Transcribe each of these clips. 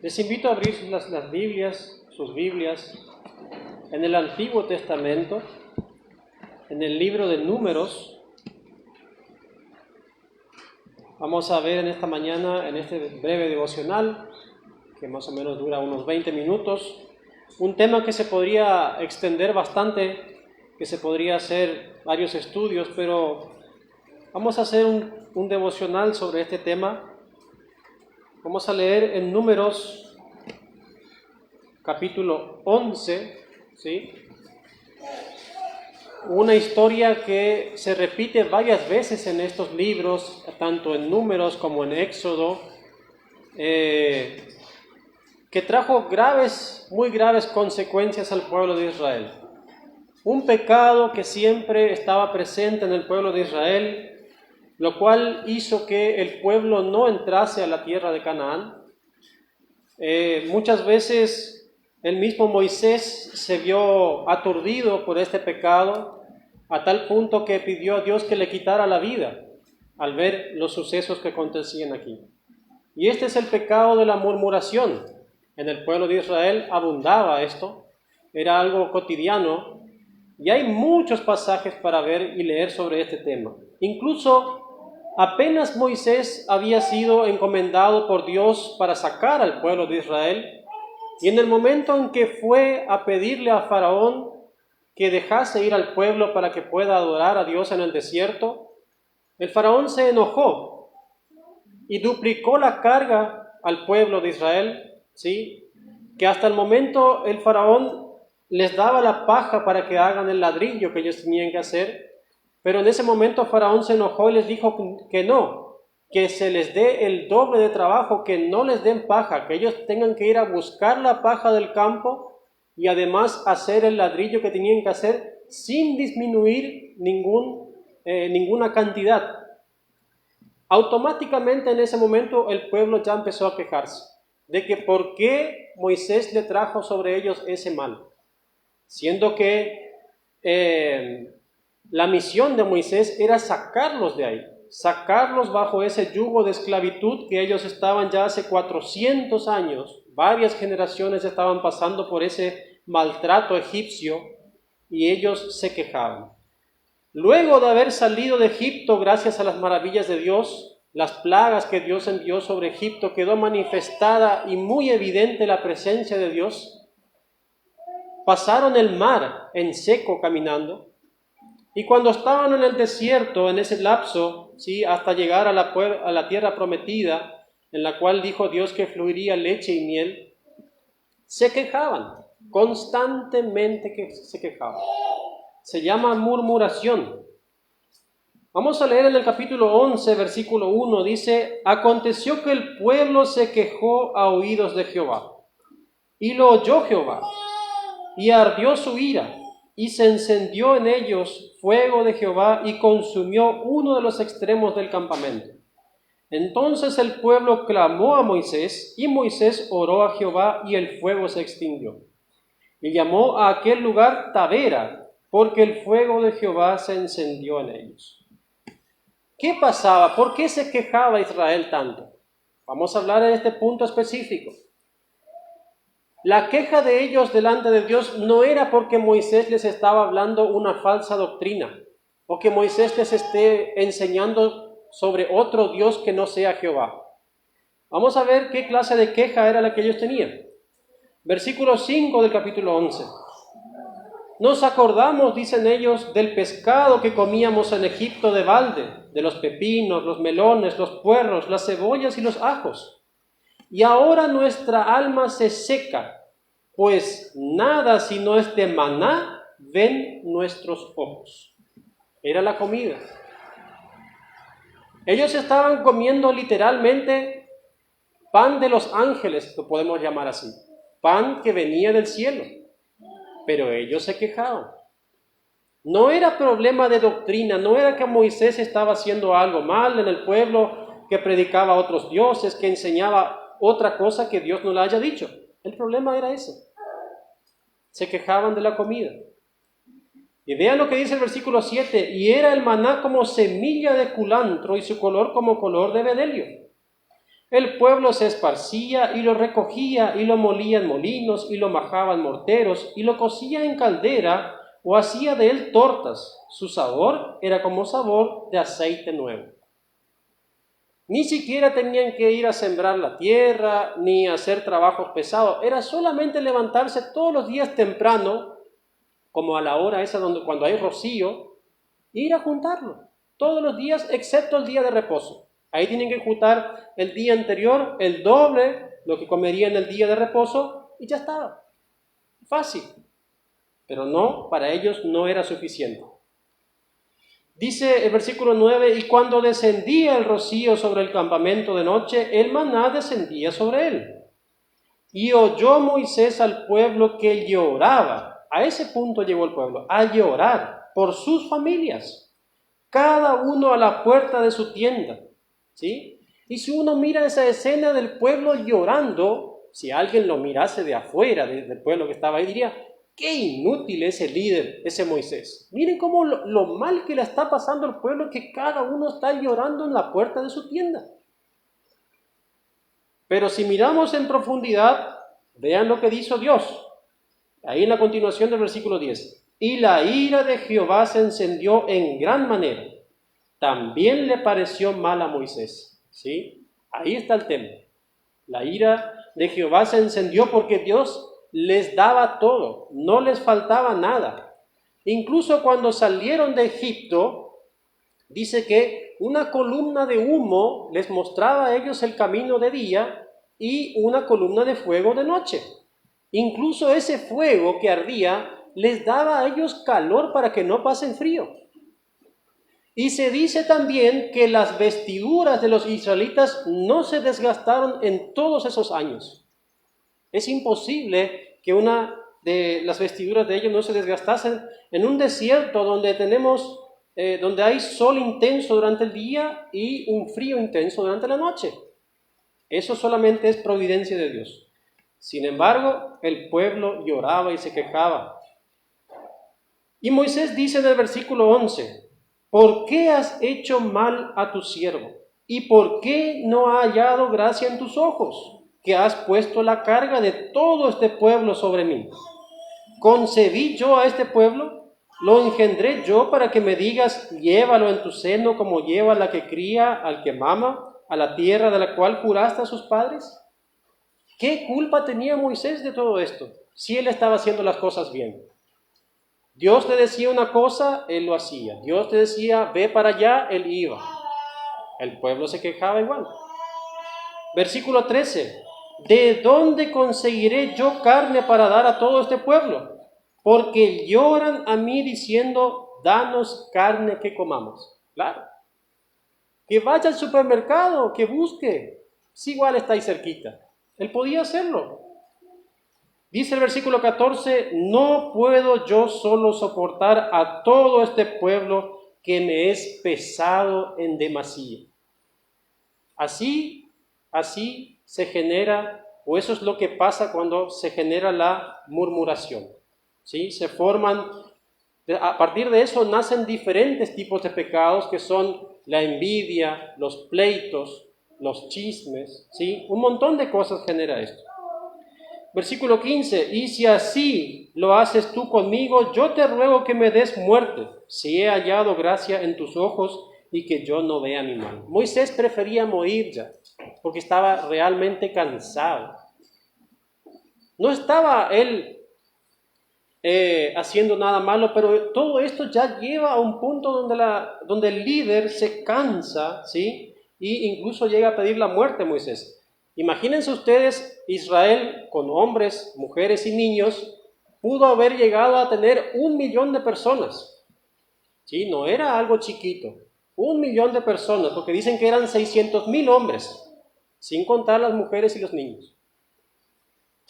Les invito a abrir las Biblias, sus Biblias, en el Antiguo Testamento, en el libro de Números. Vamos a ver en esta mañana, en este breve devocional, que más o menos dura unos 20 minutos, un tema que se podría extender bastante, que se podría hacer varios estudios, pero vamos a hacer un devocional sobre este tema. Vamos a leer en Números, capítulo 11, ¿sí? Una historia que se repite varias veces en estos libros, tanto en Números como en Éxodo, que trajo muy graves consecuencias al pueblo de Israel. Un pecado que siempre estaba presente en el pueblo de Israel, lo cual hizo que el pueblo no entrase a la tierra de Canaán. Muchas veces el mismo Moisés se vio aturdido por este pecado, a tal punto que pidió a Dios que le quitara la vida al ver los sucesos que acontecían aquí. Y este es el pecado de la murmuración. En el pueblo de Israel abundaba esto, era algo cotidiano, y hay muchos pasajes para ver y leer sobre este tema. Incluso apenas Moisés había sido encomendado por Dios para sacar al pueblo de Israel, y en el momento en que fue a pedirle a Faraón que dejase ir al pueblo para que pueda adorar a Dios en el desierto, el Faraón se enojó y duplicó la carga al pueblo de Israel, ¿sí? Que hasta el momento el Faraón les daba la paja para que hagan el ladrillo que ellos tenían que hacer, pero en ese momento Faraón se enojó y les dijo que no, que se les dé el doble de trabajo, que no les den paja, que ellos tengan que ir a buscar la paja del campo y además hacer el ladrillo que tenían que hacer sin disminuir ninguna cantidad. Automáticamente en ese momento el pueblo ya empezó a quejarse de que por qué Moisés le trajo sobre ellos ese mal, siendo que la misión de Moisés era sacarlos de ahí, sacarlos bajo ese yugo de esclavitud que ellos estaban ya hace 400 años, varias generaciones estaban pasando por ese maltrato egipcio y ellos se quejaban. Luego de haber salido de Egipto gracias a las maravillas de Dios, las plagas que Dios envió sobre Egipto, quedó manifestada y muy evidente la presencia de Dios. Pasaron el mar en seco caminando, y cuando estaban en el desierto, en ese lapso, ¿sí? Hasta llegar a la tierra prometida, en la cual dijo Dios que fluiría leche y miel, se quejaban, constantemente que se quejaban. Se llama murmuración. Vamos a leer en el capítulo 11, versículo 1, dice: aconteció que el pueblo se quejó a oídos de Jehová, y lo oyó Jehová, y ardió su ira, y se encendió en ellos fuego de Jehová, y consumió uno de los extremos del campamento. Entonces el pueblo clamó a Moisés, y Moisés oró a Jehová, y el fuego se extinguió. Y llamó a aquel lugar Tabera, porque el fuego de Jehová se encendió en ellos. ¿Qué pasaba? ¿Por qué se quejaba Israel tanto? Vamos a hablar de este punto específico. La queja de ellos delante de Dios no era porque Moisés les estaba hablando una falsa doctrina, o que Moisés les esté enseñando sobre otro Dios que no sea Jehová. Vamos a ver qué clase de queja era la que ellos tenían. Versículo 5 del capítulo 11. Nos acordamos, dicen ellos, del pescado que comíamos en Egipto de balde, de los pepinos, los melones, los puerros, las cebollas y los ajos. Y ahora nuestra alma se seca, pues nada sino este maná ven nuestros ojos. Era la comida. Ellos estaban comiendo literalmente pan de los ángeles, lo podemos llamar así, pan que venía del cielo. Pero ellos se quejaban. No era problema de doctrina, no era que Moisés estaba haciendo algo mal en el pueblo, que predicaba a otros dioses, que enseñaba otra cosa que Dios no le haya dicho. El problema era ese. Se quejaban de la comida. Y vean lo que dice el versículo 7, y era el maná como semilla de culantro y su color como color de bedelio. El pueblo se esparcía y lo recogía y lo molía en molinos y lo majaba en morteros y lo cocía en caldera o hacía de él tortas. Su sabor era como sabor de aceite nuevo. Ni siquiera tenían que ir a sembrar la tierra ni hacer trabajos pesados. Era solamente levantarse todos los días temprano, como a la hora esa cuando hay rocío, e ir a juntarlo. Todos los días excepto el día de reposo. Ahí tienen que juntar el día anterior, el doble, lo que comerían el día de reposo, y ya estaba. Fácil. Pero no, para ellos no era suficiente. Dice el versículo 9, y cuando descendía el rocío sobre el campamento de noche, el maná descendía sobre él. Y oyó Moisés al pueblo que lloraba. A ese punto llegó el pueblo, a llorar por sus familias, cada uno a la puerta de su tienda. ¿Sí? Y si uno mira esa escena del pueblo llorando, si alguien lo mirase de afuera del pueblo que estaba ahí, diría, qué inútil ese líder, ese Moisés. Miren cómo lo mal que le está pasando al pueblo, que cada uno está llorando en la puerta de su tienda. Pero si miramos en profundidad, vean lo que dijo Dios. Ahí en la continuación del versículo 10. Y la ira de Jehová se encendió en gran manera. También le pareció mal a Moisés. ¿Sí? Ahí está el tema. La ira de Jehová se encendió porque Dios les daba todo, no les faltaba nada. Incluso cuando salieron de Egipto, dice que una columna de humo les mostraba a ellos el camino de día y una columna de fuego de noche. Incluso ese fuego que ardía les daba a ellos calor para que no pasen frío. Y se dice también que las vestiduras de los israelitas no se desgastaron en todos esos años. Es imposible que una de las vestiduras de ellos no se desgastasen en un desierto donde hay sol intenso durante el día y un frío intenso durante la noche. Eso solamente es providencia de Dios. Sin embargo, el pueblo lloraba y se quejaba. Y Moisés dice en el versículo 11, ¿por qué has hecho mal a tu siervo? ¿Y por qué no ha hallado gracia en tus ojos, que has puesto la carga de todo este pueblo sobre mí? ¿Concebí yo a este pueblo? ¿Lo engendré yo para que me digas, llévalo en tu seno como lleva la que cría al que mama, a la tierra de la cual juraste a sus padres? ¿Qué culpa tenía Moisés de todo esto, si él estaba haciendo las cosas bien? Dios le decía una cosa, él lo hacía. Dios le decía, ve para allá, él iba. El pueblo se quejaba igual. Versículo 13. ¿De dónde conseguiré yo carne para dar a todo este pueblo? Porque lloran a mí diciendo, danos carne que comamos. Claro. Que vaya al supermercado, que busque. Si igual está ahí cerquita. Él podía hacerlo. Dice el versículo 14, no puedo yo solo soportar a todo este pueblo que me es pesado en demasía. Así se genera, o eso es lo que pasa cuando se genera la murmuración. ¿Sí? Se forman, a partir de eso nacen diferentes tipos de pecados que son la envidia, los pleitos, los chismes, ¿sí? Un montón de cosas genera esto. Versículo 15, y si así lo haces tú conmigo, yo te ruego que me des muerte, si he hallado gracia en tus ojos y que yo no vea mi mal. Moisés prefería morir ya, porque estaba realmente cansado. No estaba él haciendo nada malo, pero todo esto ya lleva a un punto donde el líder se cansa, ¿sí? Y incluso llega a pedir la muerte a Moisés. Imagínense ustedes, Israel, con hombres, mujeres y niños, pudo haber llegado a tener 1 millón de personas. ¿Sí? No era algo chiquito. 1 millón de personas, porque dicen que eran 600,000 hombres, sin contar las mujeres y los niños.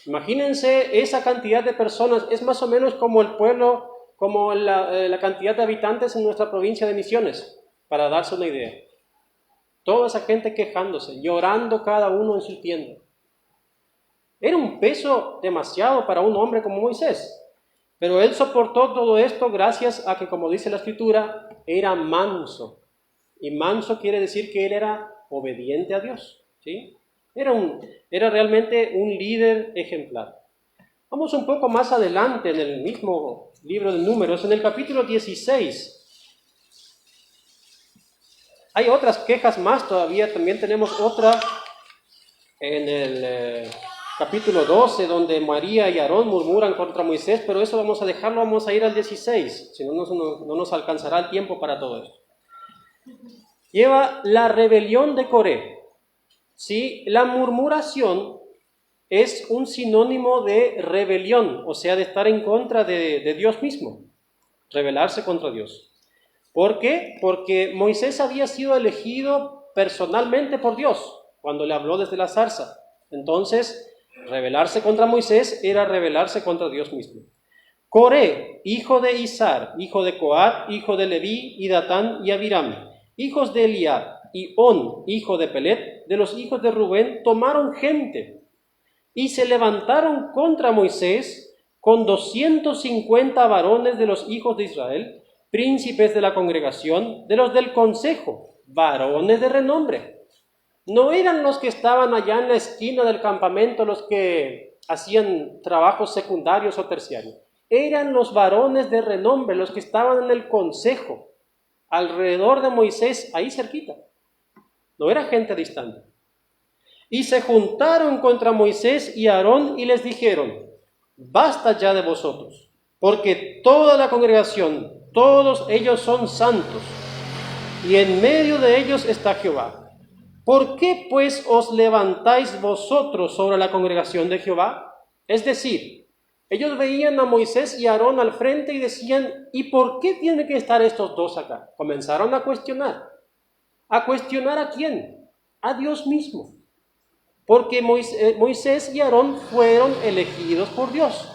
Imagínense esa cantidad de personas, es más o menos como el pueblo, como la cantidad de habitantes en nuestra provincia de Misiones, para darse una idea. Toda esa gente quejándose, llorando cada uno en su tienda. Era un peso demasiado para un hombre como Moisés. Pero él soportó todo esto gracias a que, como dice la Escritura, era manso. Y manso quiere decir que él era obediente a Dios. ¿Sí? Era realmente un líder ejemplar. Vamos un poco más adelante en el mismo libro de Números, en el capítulo 16. Hay otras quejas más todavía, también tenemos otra en el capítulo 12, donde María y Aarón murmuran contra Moisés, pero eso vamos a dejarlo, vamos a ir al 16, si no nos alcanzará el tiempo para todo esto. Lleva la rebelión de Coré. ¿Sí? La murmuración es un sinónimo de rebelión, o sea, de estar en contra de Dios mismo, rebelarse contra Dios. ¿Por qué? Porque Moisés había sido elegido personalmente por Dios cuando le habló desde la zarza. Entonces, rebelarse contra Moisés era rebelarse contra Dios mismo. Coré, hijo de Izar, hijo de Coat, hijo de Leví, y Datán y Abiram, hijos de Eliab, y On, hijo de Pelet, de los hijos de Rubén, tomaron gente y se levantaron contra Moisés con 250 varones de los hijos de Israel, príncipes de la congregación, de los del consejo, varones de renombre. No eran los que estaban allá en la esquina del campamento los que hacían trabajos secundarios o terciarios. Eran los varones de renombre, los que estaban en el consejo, alrededor de Moisés, ahí cerquita. No era gente distante. Y se juntaron contra Moisés y Aarón y les dijeron: basta ya de vosotros, porque toda la congregación, todos ellos son santos, y en medio de ellos está Jehová. ¿Por qué pues os levantáis vosotros sobre la congregación de Jehová? Es decir, ellos veían a Moisés y a Aarón al frente y decían: ¿y por qué tienen que estar estos dos acá? Comenzaron a cuestionar. ¿A cuestionar a quién? A Dios mismo. Porque Moisés y Aarón fueron elegidos por Dios.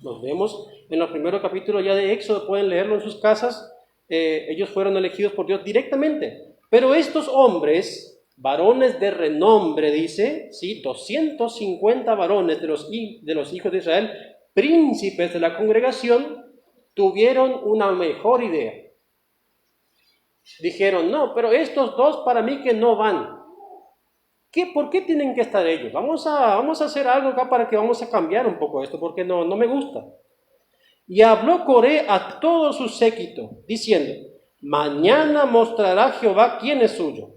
Nos vemos en los primeros capítulos ya de Éxodo, pueden leerlo en sus casas. Ellos fueron elegidos por Dios directamente. Pero estos hombres, varones de renombre, dice, ¿sí? 250 varones de los hijos de Israel, príncipes de la congregación, tuvieron una mejor idea. Dijeron: no, pero estos dos para mí que no van. ¿Por qué tienen que estar ellos? Vamos a hacer algo acá para que vamos a cambiar un poco esto, porque no me gusta. Y habló Coré a todo su séquito, diciendo: mañana mostrará Jehová quién es suyo.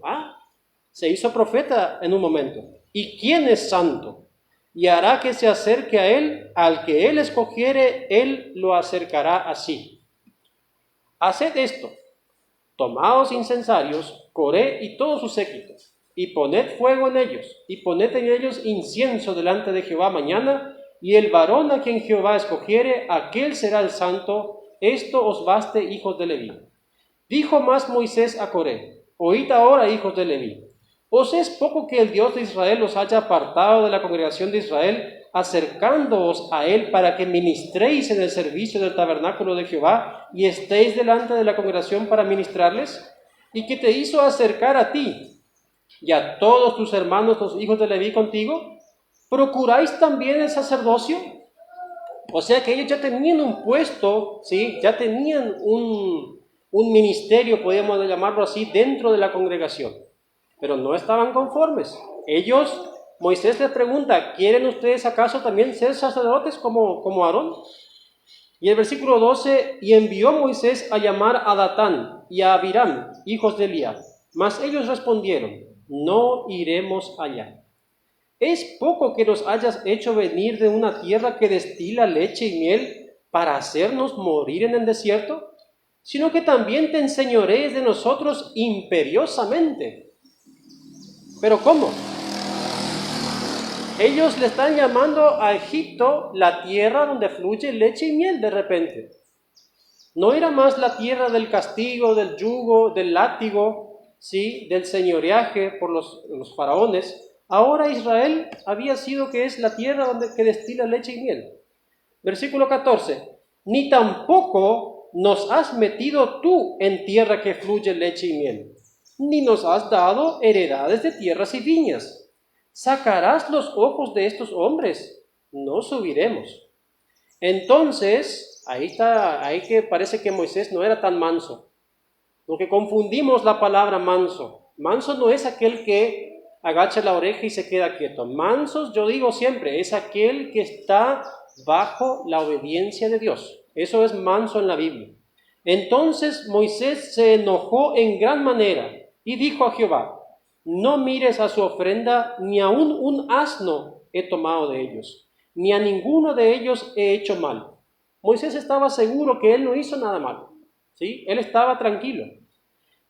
Se hizo profeta en un momento. ¿Y quién es santo? Y hará que se acerque a él, al que él escogiere, él lo acercará así. Haced esto: tomaos incensarios, Coré y todo su séquito, y poned fuego en ellos, y poned en ellos incienso delante de Jehová mañana, y el varón a quien Jehová escogiere, aquel será el santo. Esto os baste, hijos de Leví. Dijo más Moisés a Coré: oíd ahora, hijos de Leví, ¿os es poco que el Dios de Israel os haya apartado de la congregación de Israel, acercándoos a él para que ministréis en el servicio del tabernáculo de Jehová y estéis delante de la congregación para ministrarles? ¿Y que te hizo acercar a ti y a todos tus hermanos, los hijos de Leví, contigo? ¿Procuráis también el sacerdocio? O sea que ellos ya tenían un puesto, ¿sí? Ya tenían un ministerio, podríamos llamarlo así, dentro de la congregación, pero no estaban conformes. Moisés les pregunta: ¿quieren ustedes acaso también ser sacerdotes como Aarón? Y el versículo 12: y envió Moisés a llamar a Datán y a Abiram, hijos de Eliab. Mas ellos respondieron: no iremos allá. ¿Es poco que nos hayas hecho venir de una tierra que destila leche y miel para hacernos morir en el desierto? Sino que también te enseñorees de nosotros imperiosamente. ¿Pero cómo? Ellos le están llamando a Egipto la tierra donde fluye leche y miel de repente. No era más la tierra del castigo, del yugo, del látigo, ¿sí? Del señoreaje por los faraones. Ahora Israel había sido que es la tierra que destila leche y miel. Versículo 14. Ni tampoco nos has metido tú en tierra que fluye leche y miel, ni nos has dado heredades de tierras y viñas. ¿Sacarás los ojos de estos hombres? No subiremos. Entonces, ahí que parece que Moisés no era tan manso, porque confundimos la palabra manso. Manso no es aquel que agacha la oreja y se queda quieto. Mansos, yo digo siempre, es aquel que está bajo la obediencia de Dios. Eso es manso en la Biblia. Entonces Moisés se enojó en gran manera y dijo a Jehová: no mires a su ofrenda, ni aun un asno he tomado de ellos, ni a ninguno de ellos he hecho mal. Moisés estaba seguro que él no hizo nada malo, ¿sí? Él estaba tranquilo.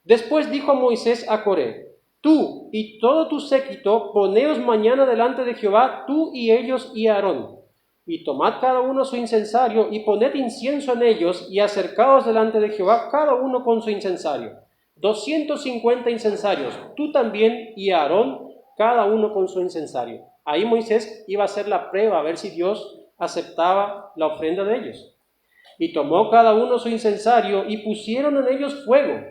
Después dijo Moisés a Coré: tú y todo tu séquito, poneos mañana delante de Jehová, tú y ellos y Aarón, y tomad cada uno su incensario, y poned incienso en ellos, y acercaos delante de Jehová, cada uno con su incensario. 250 incensarios, tú también y Aarón, cada uno con su incensario. Ahí Moisés iba a hacer la prueba, a ver si Dios aceptaba la ofrenda de ellos. Y tomó cada uno su incensario, y pusieron en ellos fuego,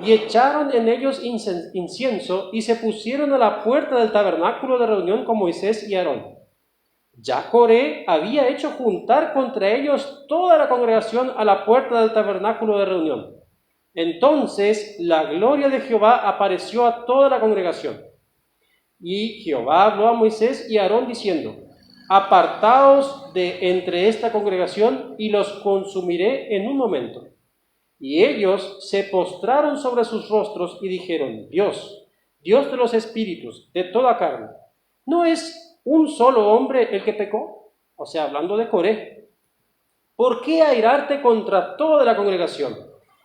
y echaron en ellos incienso, y se pusieron a la puerta del tabernáculo de reunión con Moisés y Aarón. Ya Coré había hecho juntar contra ellos toda la congregación a la puerta del tabernáculo de reunión. Entonces la gloria de Jehová apareció a toda la congregación. Y Jehová habló a Moisés y a Aarón diciendo: apartaos de entre esta congregación y los consumiré en un momento. Y ellos se postraron sobre sus rostros y dijeron: Dios, Dios de los espíritus, de toda carne, ¿no es un solo hombre el que pecó? O sea, hablando de Coré. ¿Por qué airarte contra toda la congregación?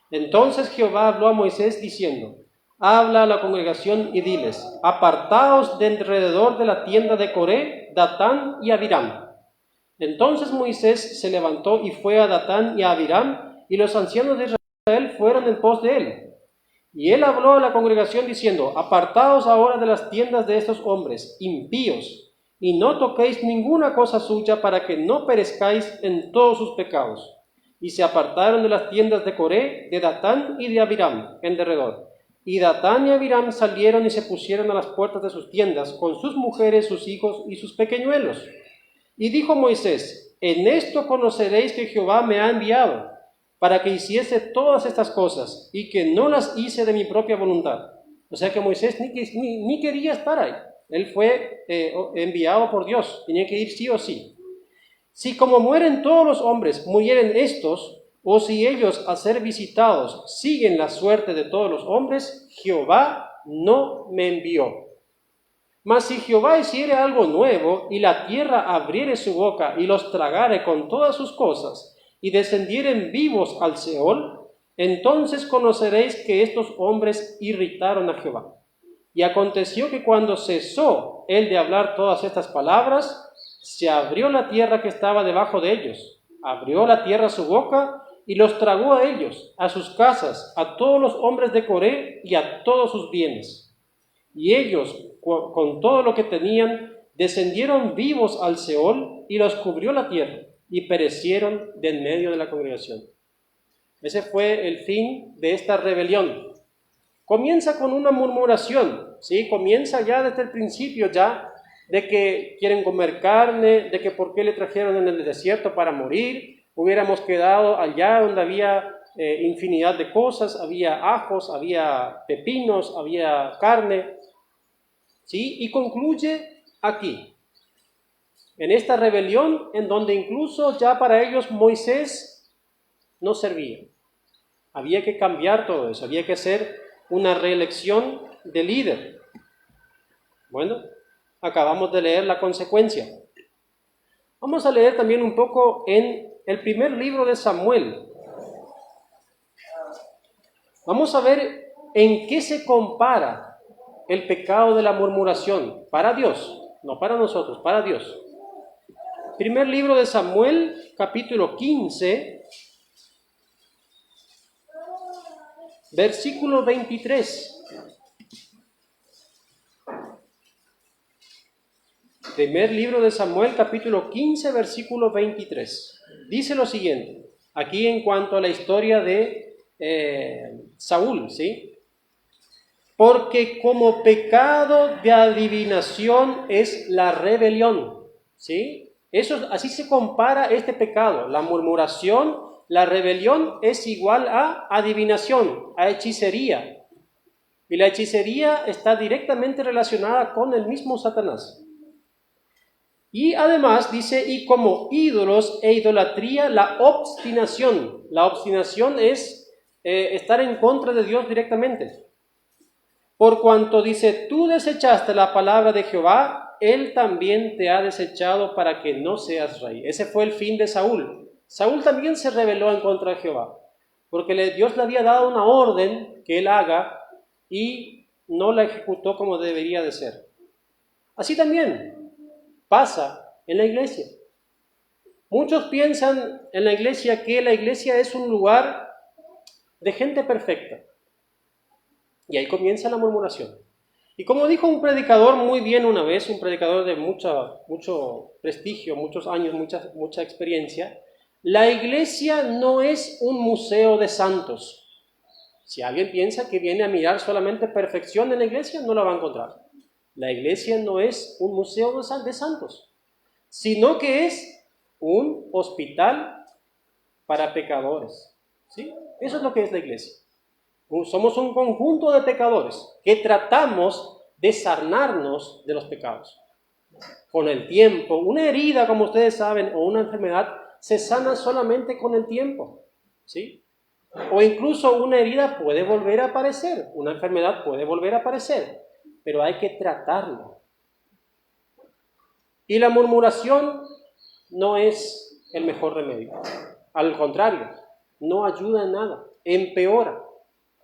Entonces Jehová habló a Moisés diciendo: habla a la congregación y diles: apartaos de alrededor de la tienda de Coré, Datán y Abiram. Entonces Moisés se levantó y fue a Datán y a Abiram, y los ancianos de Israel fueron en pos de él. Y él habló a la congregación diciendo: apartaos ahora de las tiendas de estos hombres impíos, y no toquéis ninguna cosa suya, para que no perezcáis en todos sus pecados. Y se apartaron de las tiendas de Coré, de Datán y de Abiram en derredor. Y Datán y Abiram salieron y se pusieron a las puertas de sus tiendas, con sus mujeres, sus hijos y sus pequeñuelos. Y dijo Moisés: en esto conoceréis que Jehová me ha enviado, para que hiciese todas estas cosas, y que no las hice de mi propia voluntad. O sea que Moisés ni quería estar ahí. Él fue enviado por Dios, tenía que ir sí o sí. Si como mueren todos los hombres, murieren estos, o si ellos al ser visitados siguen la suerte de todos los hombres, Jehová no me envió. Mas si Jehová hiciere algo nuevo, y la tierra abriere su boca, y los tragare con todas sus cosas, y descendieren vivos al Seol, entonces conoceréis que estos hombres irritaron a Jehová. Y aconteció que cuando cesó él de hablar todas estas palabras, se abrió la tierra que estaba debajo de ellos, abrió la tierra su boca, y los tragó a ellos, a sus casas, a todos los hombres de Coré y a todos sus bienes. Y ellos, con todo lo que tenían, descendieron vivos al Seol, y los cubrió la tierra, y perecieron de en medio de la congregación. Ese fue el fin de esta rebelión. Comienza con una murmuración, ¿sí? Comienza ya desde el principio ya de que quieren comer carne, de que por qué le trajeron en el desierto para morir. Hubiéramos quedado allá donde había infinidad de cosas, había ajos, había pepinos, había carne, ¿sí? Y concluye aquí, en esta rebelión, en donde incluso ya para ellos Moisés no servía. Había que cambiar todo eso, había que hacer una reelección de líder. Bueno, acabamos de leer la consecuencia. Vamos a leer también un poco en el primer libro de Samuel. Vamos a ver en qué se compara el pecado de la murmuración para Dios, no para nosotros, para Dios. Primer libro de Samuel, capítulo 15, versículo 23. Primer libro de Samuel, capítulo 15, versículo 23. Dice lo siguiente, aquí en cuanto a la historia de Saúl, ¿sí? Porque como pecado de adivinación es la rebelión, ¿sí? Eso, así se compara este pecado, la murmuración, la rebelión es igual a adivinación, a hechicería. Y la hechicería está directamente relacionada con el mismo Satanás. Y además dice, y como ídolos e idolatría, la obstinación. La obstinación es estar en contra de Dios directamente. Por cuanto dice, tú desechaste la palabra de Jehová, él también te ha desechado para que no seas rey. Ese fue el fin de Saúl. Saúl también se rebeló en contra de Jehová, porque Dios le había dado una orden que él haga y no la ejecutó como debería de ser. Así también pasa en la iglesia. Muchos piensan en la iglesia que la iglesia es un lugar de gente perfecta. Y ahí comienza la murmuración. Y como dijo un predicador muy bien una vez, un predicador de mucho prestigio, muchos años, mucha experiencia, la iglesia no es un museo de santos. Si alguien piensa que viene a mirar solamente perfección en la iglesia, no la va a encontrar. La iglesia no es un museo de santos, sino que es un hospital para pecadores. ¿Sí? Eso es lo que es la iglesia. Somos un conjunto de pecadores que tratamos de sanarnos de los pecados. Con el tiempo, una herida, como ustedes saben, o una enfermedad, se sana solamente con el tiempo. ¿Sí? O incluso una herida puede volver a aparecer, una enfermedad puede volver a aparecer, pero hay que tratarla. Y la murmuración no es el mejor remedio. Al contrario, no ayuda en nada, empeora.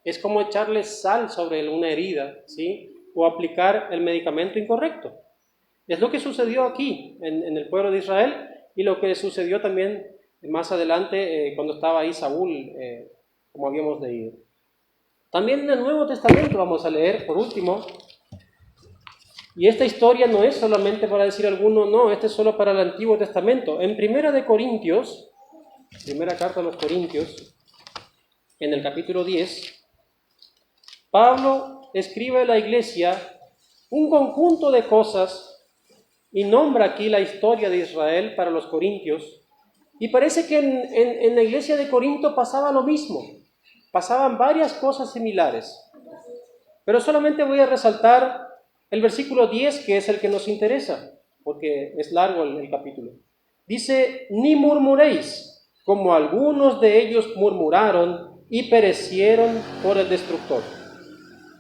Es como echarle sal sobre una herida, ¿sí? O aplicar el medicamento incorrecto. Es lo que sucedió aquí en el pueblo de Israel y lo que sucedió también más adelante cuando estaba ahí Saúl, como habíamos leído. También en el Nuevo Testamento vamos a leer, por último, y esta historia no es solamente para decir alguno, no, este es solo para el Antiguo Testamento. En Primera de Corintios, primera carta a los Corintios, en el capítulo 10, Pablo escribe a la iglesia un conjunto de cosas y nombra aquí la historia de Israel para los corintios. Y parece que en la iglesia de Corinto pasaba lo mismo, pasaban varias cosas similares. Pero solamente voy a resaltar el versículo 10, que es el que nos interesa, porque es largo el capítulo. Dice, ni murmuréis, como algunos de ellos murmuraron y perecieron por el destructor.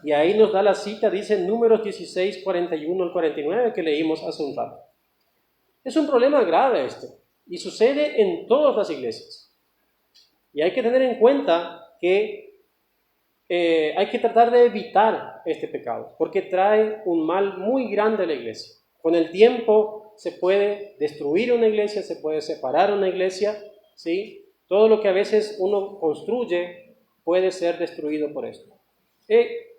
Y ahí nos da la cita, dice en Números 16, 41 al 49, que leímos hace un rato. Es un problema grave este, y sucede en todas las iglesias. Y hay que tener en cuenta que hay que tratar de evitar este pecado, porque trae un mal muy grande a la iglesia. Con el tiempo se puede destruir una iglesia, se puede separar una iglesia, ¿sí? Todo lo que a veces uno construye puede ser destruido por esto.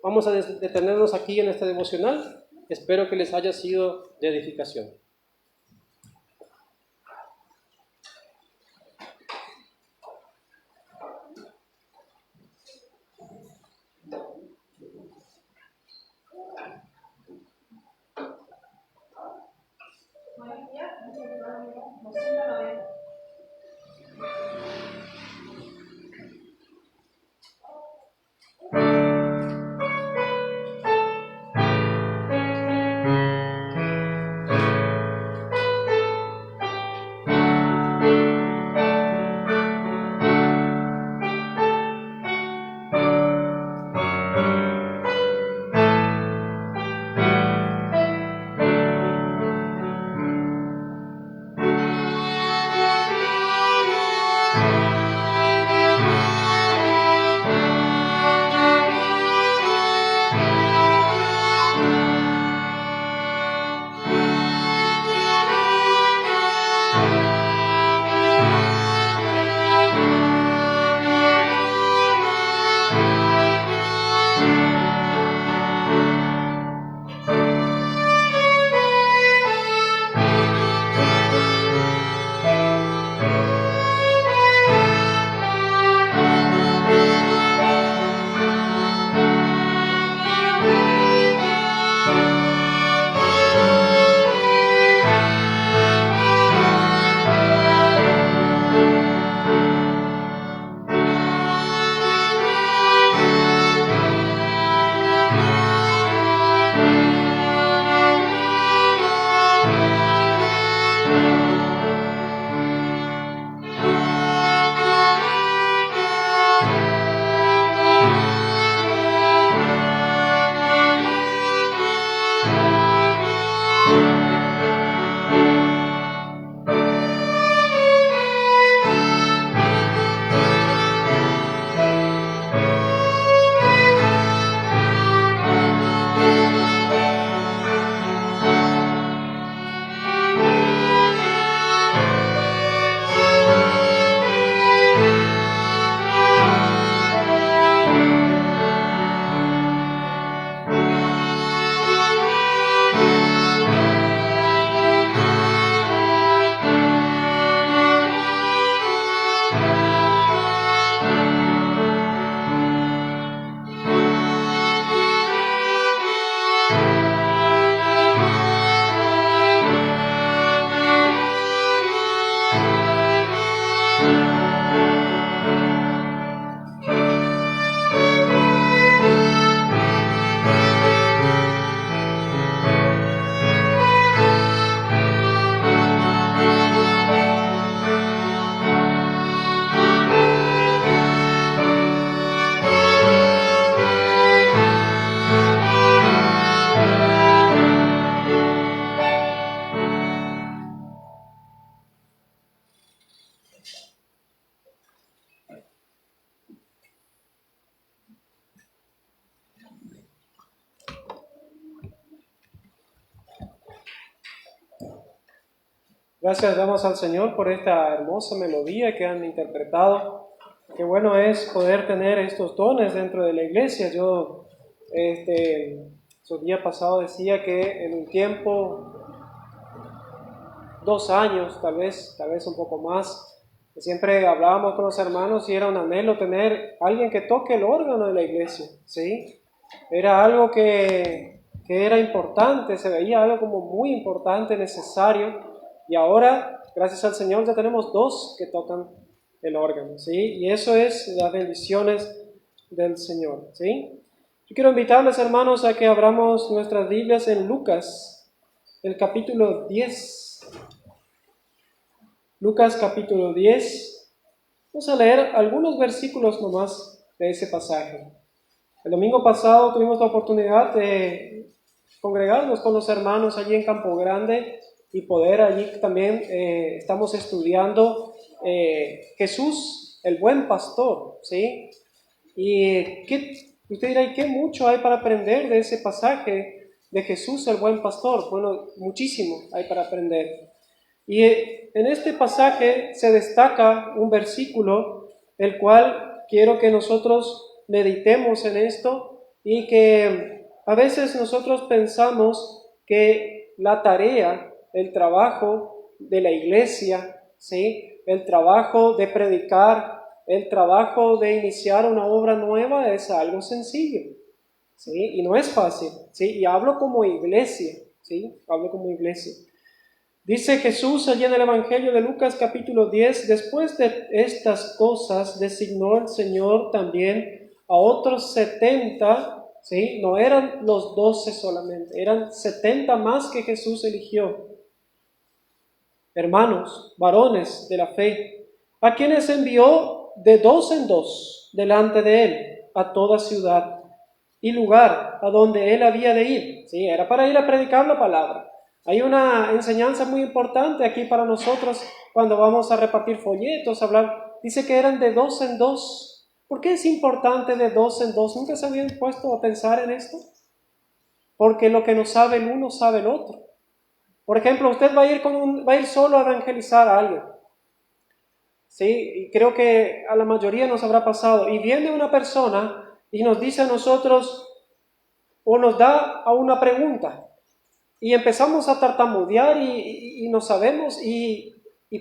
Vamos a detenernos aquí en este devocional. Espero que les haya sido de edificación. Gracias damos al Señor por esta hermosa melodía que han interpretado. Qué bueno es poder tener estos dones dentro de la iglesia. Yo, el día pasado decía que en un tiempo, 2 años, tal vez un poco más, siempre hablábamos con los hermanos y era un anhelo tener alguien que toque el órgano de la iglesia, ¿sí? Era algo que era importante, se veía algo como muy importante, necesario. Y ahora, gracias al Señor, ya tenemos 2 que tocan el órgano, ¿sí? Y eso es las bendiciones del Señor, ¿sí? Yo quiero invitarles, hermanos, a que abramos nuestras Biblias en Lucas, el capítulo 10. Lucas capítulo 10. Vamos a leer algunos versículos nomás de ese pasaje. El domingo pasado tuvimos la oportunidad de congregarnos con los hermanos allí en Campo Grande y poder allí también estamos estudiando Jesús, el buen pastor, ¿sí? Y usted dirá, ¿y qué mucho hay para aprender de ese pasaje de Jesús, el buen pastor? Bueno, muchísimo hay para aprender. Y en este pasaje se destaca un versículo, el cual quiero que nosotros meditemos en esto y que a veces nosotros pensamos que la tarea, el trabajo de la iglesia, ¿sí? El trabajo de predicar, el trabajo de iniciar una obra nueva es algo sencillo, ¿sí? Y no es fácil, ¿sí? Y hablo como iglesia, ¿sí? Hablo como iglesia. Dice Jesús allí en el Evangelio de Lucas capítulo 10, después de estas cosas designó el Señor también a otros 70, ¿sí? No eran los 12 solamente, eran 70 más que Jesús eligió. Hermanos, varones de la fe, a quienes envió de 2 en 2 delante de él a toda ciudad y lugar a donde él había de ir. ¿Sí? Era para ir a predicar la palabra. Hay una enseñanza muy importante aquí para nosotros cuando vamos a repartir folletos, hablar. Dice que eran de 2 en 2. ¿Por qué es importante de 2 en 2? ¿Nunca se habían puesto a pensar en esto? Porque lo que no sabe el uno, sabe el otro. Por ejemplo, usted va a ir solo a evangelizar a alguien. Sí, y creo que a la mayoría nos habrá pasado. Y viene una persona y nos dice a nosotros, o nos da a una pregunta, y empezamos a tartamudear y no sabemos,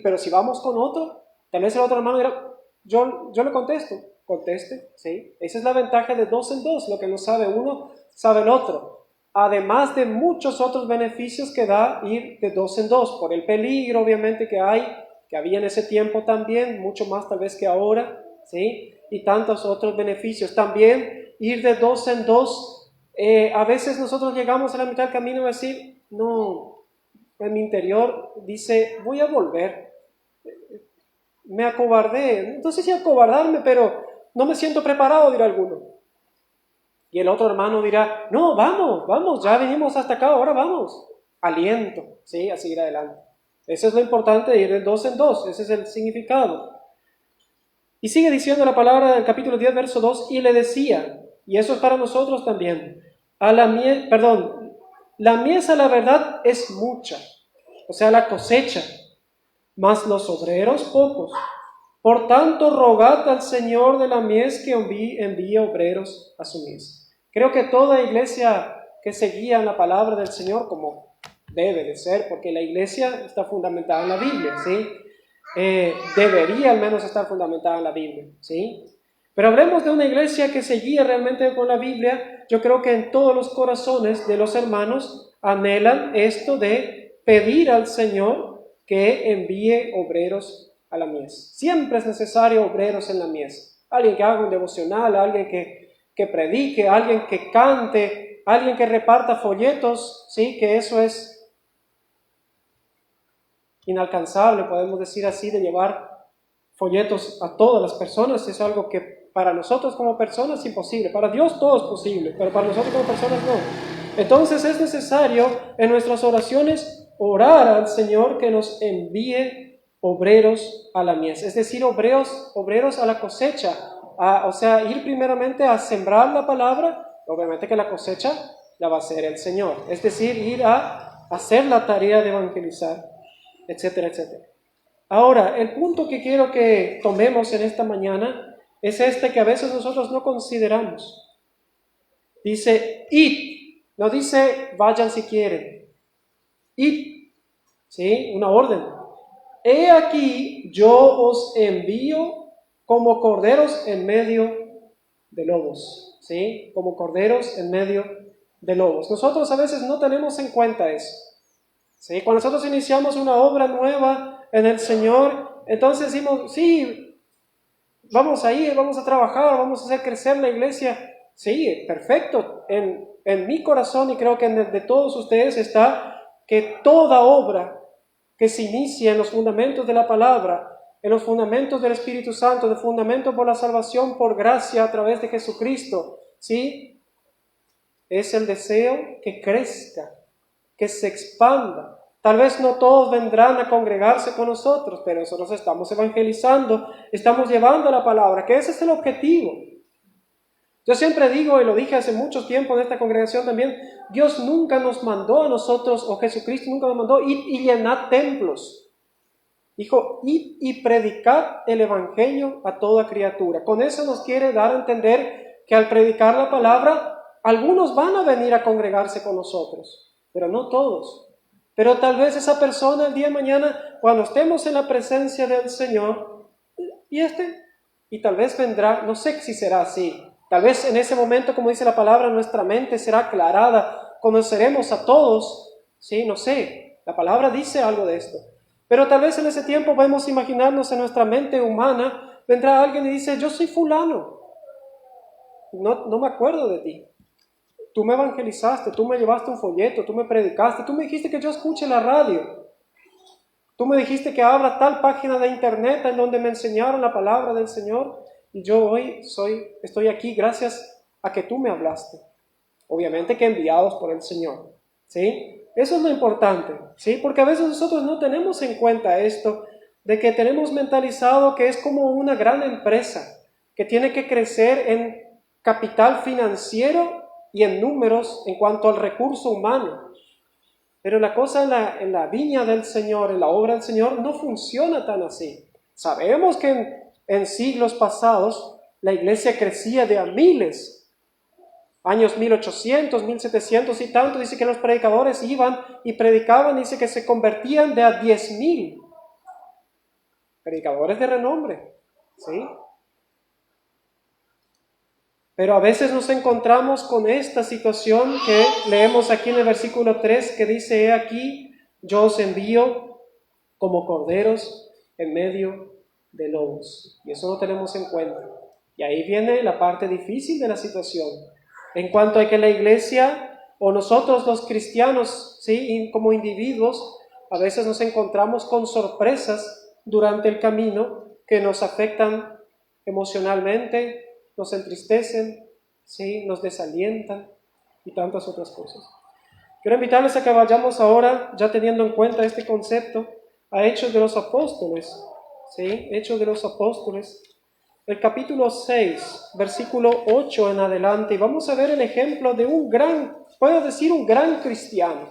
pero si vamos con otro, tal vez el otro hermano dirá, yo le contesto, conteste, ¿sí? Esa es la ventaja de 2 en 2, lo que no sabe uno, sabe el otro. Además de muchos otros beneficios que da ir de 2 en 2, por el peligro obviamente que había en ese tiempo también, mucho más tal vez que ahora, ¿sí? Y tantos otros beneficios. También ir de 2 en 2, a veces nosotros llegamos a la mitad del camino y decir, no, en mi interior dice, voy a volver, me acobardé, no sé si acobardarme, pero no me siento preparado, dirá alguno. Y el otro hermano dirá, no, vamos, ya venimos hasta acá, ahora vamos. Aliento, ¿sí? A seguir adelante. Eso es lo importante de ir de 2 en 2, ese es el significado. Y sigue diciendo la palabra del capítulo 10, verso 2, y le decía, y eso es para nosotros también, la mies a la verdad es mucha, o sea, la cosecha, mas los obreros pocos. Por tanto, rogad al Señor de la mies que envíe obreros a su mies. Creo que toda iglesia que se guía en la palabra del Señor, como debe de ser, porque la iglesia está fundamentada en la Biblia, ¿sí? Debería al menos estar fundamentada en la Biblia, ¿sí? Pero hablemos de una iglesia que se guía realmente con la Biblia. Yo creo que en todos los corazones de los hermanos anhelan esto de pedir al Señor que envíe obreros a la mies. Siempre es necesario obreros en la mies. Alguien que haga un devocional, alguien que predique, alguien que cante, alguien que reparta folletos, ¿sí? Que eso es inalcanzable, podemos decir así, de llevar folletos a todas las personas. Es algo que para nosotros como personas es imposible. Para Dios todo es posible, pero para nosotros como personas no. Entonces es necesario en nuestras oraciones orar al Señor que nos envíe obreros a la mies, es decir, obreros a la cosecha. O sea, ir primeramente a sembrar la palabra, obviamente que la cosecha la va a hacer el Señor, es decir, ir a hacer la tarea de evangelizar. etcétera, etcétera. Ahora, el punto que quiero que tomemos en esta mañana es este que a veces nosotros no consideramos. Dice, id, no dice vayan si quieren. Id, ¿sí? Una orden. He aquí, yo os envío como corderos en medio de lobos, ¿sí? Como corderos en medio de lobos. Nosotros a veces no tenemos en cuenta eso, ¿sí? Cuando nosotros iniciamos una obra nueva en el Señor, entonces decimos, sí, vamos a ir, vamos a trabajar, vamos a hacer crecer la iglesia. Sí, perfecto. En mi corazón y creo que en el de todos ustedes está que toda obra que se inicia en los fundamentos de la palabra, en los fundamentos del Espíritu Santo, en el fundamento por la salvación por gracia a través de Jesucristo, ¿sí? Es el deseo que crezca, que se expanda. Tal vez no todos vendrán a congregarse con nosotros, pero nosotros estamos evangelizando, estamos llevando la palabra, que ese es el objetivo. Yo siempre digo, y lo dije hace mucho tiempo en esta congregación también, Dios nunca nos mandó a nosotros, o Jesucristo nunca nos mandó, id y llenad templos. Dijo, id y predicad el evangelio a toda criatura. Con eso nos quiere dar a entender que al predicar la palabra, algunos van a venir a congregarse con nosotros, pero no todos. Pero tal vez esa persona el día de mañana, cuando estemos en la presencia del Señor, y tal vez vendrá, no sé si será así. Tal vez en ese momento, como dice la palabra, nuestra mente será aclarada, conoceremos a todos, ¿sí? No sé, la palabra dice algo de esto. Pero tal vez en ese tiempo podemos imaginarnos en nuestra mente humana, vendrá alguien y dice, yo soy fulano, no me acuerdo de ti. Tú me evangelizaste, tú me llevaste un folleto, tú me predicaste, tú me dijiste que yo escuche la radio. Tú me dijiste que abra tal página de internet en donde me enseñaron la palabra del Señor. Y yo hoy estoy aquí gracias a que tú me hablaste. Obviamente que enviados por el Señor, ¿sí? Eso es lo importante, ¿sí? Porque a veces nosotros no tenemos en cuenta esto, de que tenemos mentalizado que es como una gran empresa, que tiene que crecer en capital financiero y en números en cuanto al recurso humano. Pero la cosa en la viña del Señor, en la obra del Señor, no funciona tan así. Sabemos que en siglos pasados, la iglesia crecía de a miles. Años 1800, 1700 y tanto, dice que los predicadores iban y predicaban, dice que se convertían de a 10,000. Predicadores de renombre, ¿sí? Pero a veces nos encontramos con esta situación que leemos aquí en el versículo 3, que dice, he aquí, yo os envío como corderos en medio de lobos. Y eso no tenemos en cuenta. Y ahí viene la parte difícil de la situación. En cuanto a que la iglesia o nosotros los cristianos, ¿sí? Como individuos, a veces nos encontramos con sorpresas durante el camino que nos afectan emocionalmente, nos entristecen, ¿sí? Nos desalientan y tantas otras cosas. Quiero invitarles a que vayamos ahora, ya teniendo en cuenta este concepto, a Hechos de los Apóstoles. ¿Sí? Hechos de los Apóstoles, el capítulo 6, versículo 8 en adelante, y vamos a ver el ejemplo de un gran cristiano.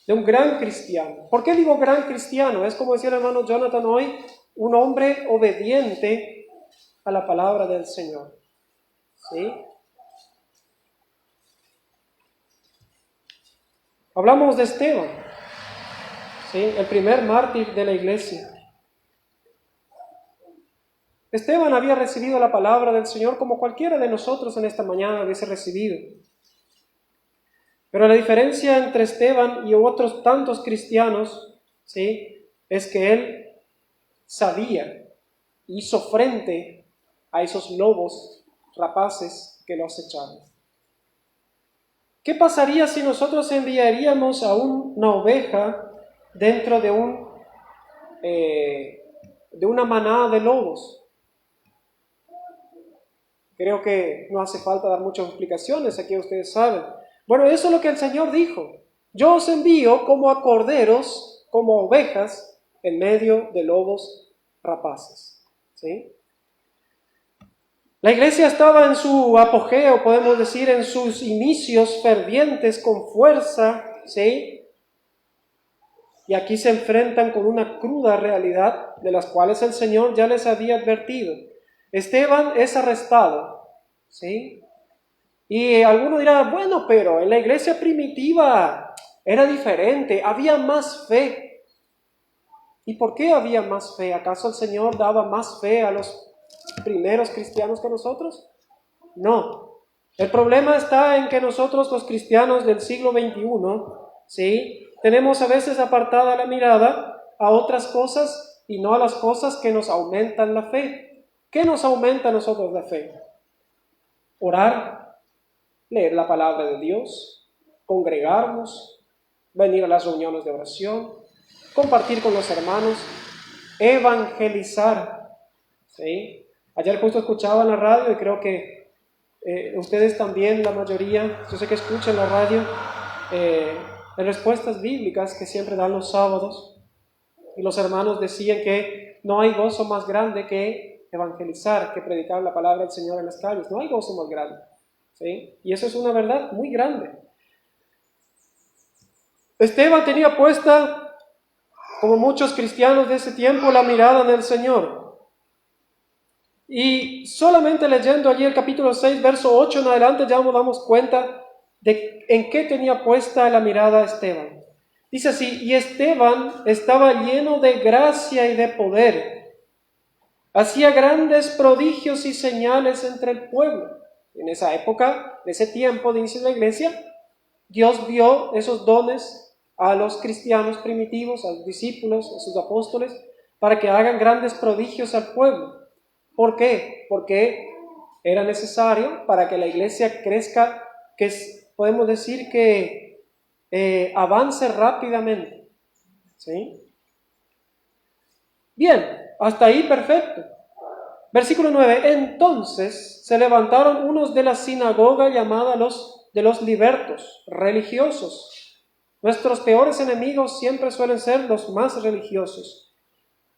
De un gran cristiano. ¿Por qué digo gran cristiano? Es como decía el hermano Jonathan hoy, un hombre obediente a la palabra del Señor. ¿Sí? Hablamos de Esteban, ¿sí? El primer mártir de la iglesia. Esteban había recibido la palabra del Señor como cualquiera de nosotros en esta mañana hubiese recibido. Pero la diferencia entre Esteban y otros tantos cristianos, ¿sí? Es que él sabía, hizo frente a esos lobos rapaces que lo acechaban. ¿Qué pasaría si nosotros enviaríamos a una oveja dentro de una manada de lobos? Creo que no hace falta dar muchas explicaciones, aquí ustedes saben. Bueno, eso es lo que el Señor dijo. Yo os envío como a corderos, como a ovejas, en medio de lobos rapaces. ¿Sí? La iglesia estaba en su apogeo, podemos decir, en sus inicios fervientes, con fuerza, ¿sí? Y aquí se enfrentan con una cruda realidad de las cuales el Señor ya les había advertido. Esteban es arrestado, ¿sí? Y alguno dirá, bueno, pero en la iglesia primitiva era diferente, había más fe. ¿Y por qué había más fe? ¿Acaso el Señor daba más fe a los primeros cristianos que a nosotros? No. El problema está en que nosotros, los cristianos del siglo XXI, ¿sí?, tenemos a veces apartada la mirada a otras cosas y no a las cosas que nos aumentan la fe. ¿Qué nos aumenta a nosotros la fe? Orar, leer la palabra de Dios, congregarnos, venir a las reuniones de oración, compartir con los hermanos, evangelizar. ¿Sí? Ayer justo escuchaba en la radio y creo que ustedes también, la mayoría, yo sé que escuchan la radio, de respuestas bíblicas que siempre dan los sábados, y los hermanos decían que no hay gozo más grande que evangelizar, que predicar la palabra del Señor en las calles. No hay gozo más grande, ¿sí? Y eso es una verdad muy grande. Esteban tenía puesta, como muchos cristianos de ese tiempo, la mirada en el Señor. Y solamente leyendo allí el capítulo 6, verso 8 en adelante, ya nos damos cuenta de en qué tenía puesta la mirada Esteban. Dice así: y Esteban estaba lleno de gracia y de poder. Hacía grandes prodigios y señales entre el pueblo. En esa época, en ese tiempo de inicio de la iglesia, Dios vio esos dones a los cristianos primitivos, a los discípulos, a sus apóstoles, para que hagan grandes prodigios al pueblo. ¿Por qué? Porque era necesario para que la iglesia crezca, que podemos decir que avance rápidamente. ¿Sí? Bien, hasta ahí perfecto. Versículo 9. Entonces se levantaron unos de la sinagoga llamada de los libertos, religiosos. Nuestros peores enemigos siempre suelen ser los más religiosos.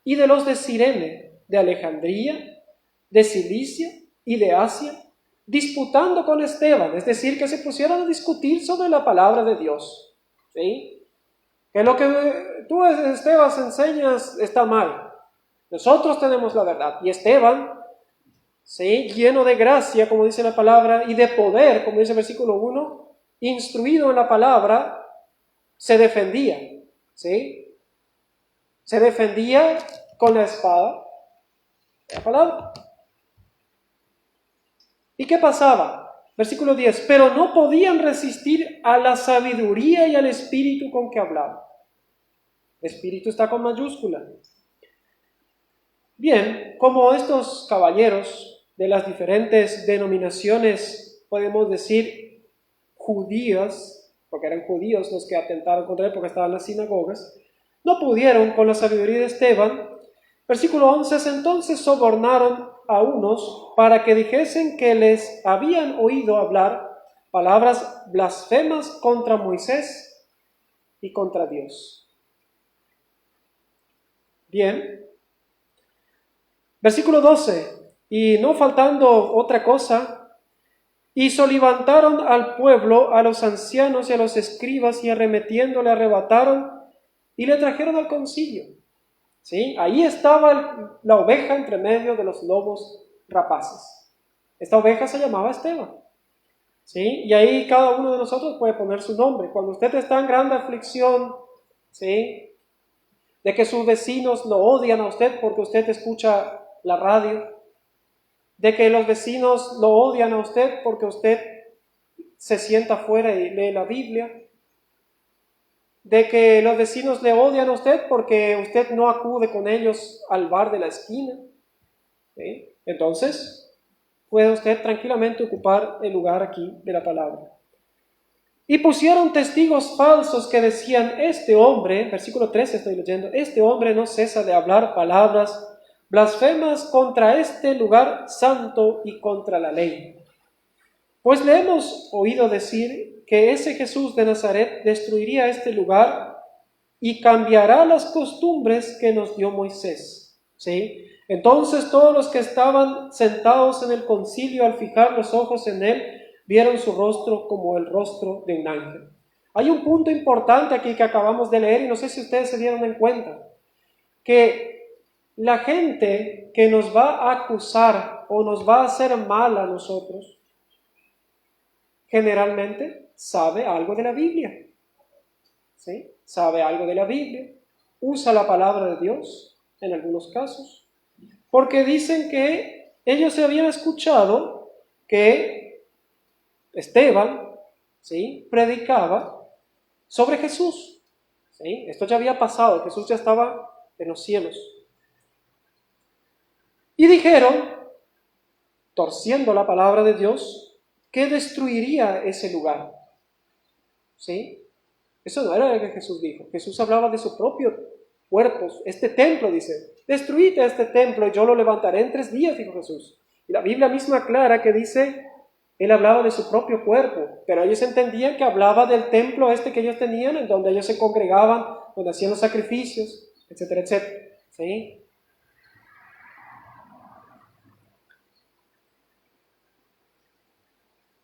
Y de los de Cirene, de Alejandría, de Cilicia y de Asia, disputando con Esteban, es decir, que se pusieron a discutir sobre la palabra de Dios. ¿Sí? Que lo que tú, Esteban, enseñas está mal. Nosotros tenemos la verdad. Y Esteban, ¿sí?, lleno de gracia, como dice la palabra, y de poder, como dice el versículo 1, instruido en la palabra, se defendía. ¿Sí? Se defendía con la espada de la palabra. ¿Y qué pasaba? Versículo 10. Pero no podían resistir a la sabiduría y al espíritu con que hablaba. Espíritu está con mayúscula. Bien, como estos caballeros de las diferentes denominaciones, podemos decir judías, porque eran judíos los que atentaron contra él porque estaban en las sinagogas, no pudieron con la sabiduría de Esteban. Versículo 11, entonces sobornaron a unos para que dijesen que les habían oído hablar palabras blasfemas contra Moisés y contra Dios. Bien. Versículo 12, y no faltando otra cosa, y solivantaron al pueblo, a los ancianos y a los escribas, y arremetiendo le arrebataron y le trajeron al concilio. ¿Sí? Ahí estaba la oveja entre medio de los lobos rapaces. Esta oveja se llamaba Esteban. ¿Sí? Y ahí cada uno de nosotros puede poner su nombre. Cuando usted está en grande aflicción, ¿sí?, de que sus vecinos lo odian a usted porque usted escucha la radio, de que los vecinos lo odian a usted porque usted se sienta afuera y lee la Biblia, de que los vecinos le odian a usted porque usted no acude con ellos al bar de la esquina. ¿Sí? Entonces, puede usted tranquilamente ocupar el lugar aquí de la palabra. Y pusieron testigos falsos que decían: este hombre, versículo 13 estoy leyendo, este hombre no cesa de hablar palabras blasfemas contra este lugar santo y contra la ley. Pues le hemos oído decir que ese Jesús de Nazaret destruiría este lugar y cambiará las costumbres que nos dio Moisés. ¿Sí? Entonces todos los que estaban sentados en el concilio, al fijar los ojos en él, vieron su rostro como el rostro de un ángel. Hay un punto importante aquí que acabamos de leer y no sé si ustedes se dieron en cuenta, que la gente que nos va a acusar o nos va a hacer mal a nosotros, generalmente sabe algo de la Biblia, ¿sí? Sabe algo de la Biblia, usa la palabra de Dios en algunos casos, porque dicen que ellos se habían escuchado que Esteban, ¿sí?, predicaba sobre Jesús, ¿sí? Esto ya había pasado, Jesús ya estaba en los cielos. Y dijeron, torciendo la palabra de Dios, que destruiría ese lugar, ¿sí? Eso no era lo que Jesús dijo. Jesús hablaba de su propio cuerpo. Este templo, dice, destruid este templo y yo lo levantaré en 3 días, dijo Jesús. Y la Biblia misma aclara que dice, él hablaba de su propio cuerpo, pero ellos entendían que hablaba del templo este que ellos tenían, en donde ellos se congregaban, donde hacían los sacrificios, etcétera, etcétera, ¿sí?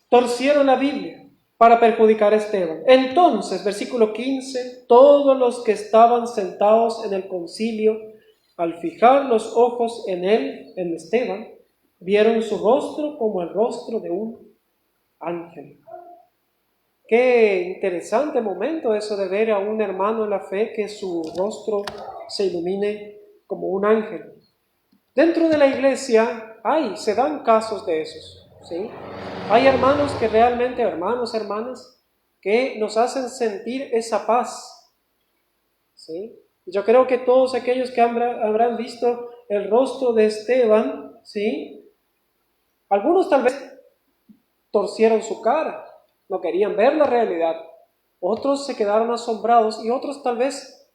Torcieron la Biblia para perjudicar a Esteban. Entonces, versículo 15, todos los que estaban sentados en el concilio, al fijar los ojos en él, en Esteban, vieron su rostro como el rostro de un ángel. Qué interesante momento eso de ver a un hermano en la fe que su rostro se ilumine como un ángel. Dentro de la iglesia se dan casos de esos, ¿sí? Hay hermanos que realmente, hermanas, que nos hacen sentir esa paz, ¿sí? Yo creo que todos aquellos que habrán visto el rostro de Esteban, ¿sí?, algunos tal vez torcieron su cara, no querían ver la realidad, otros se quedaron asombrados y otros tal vez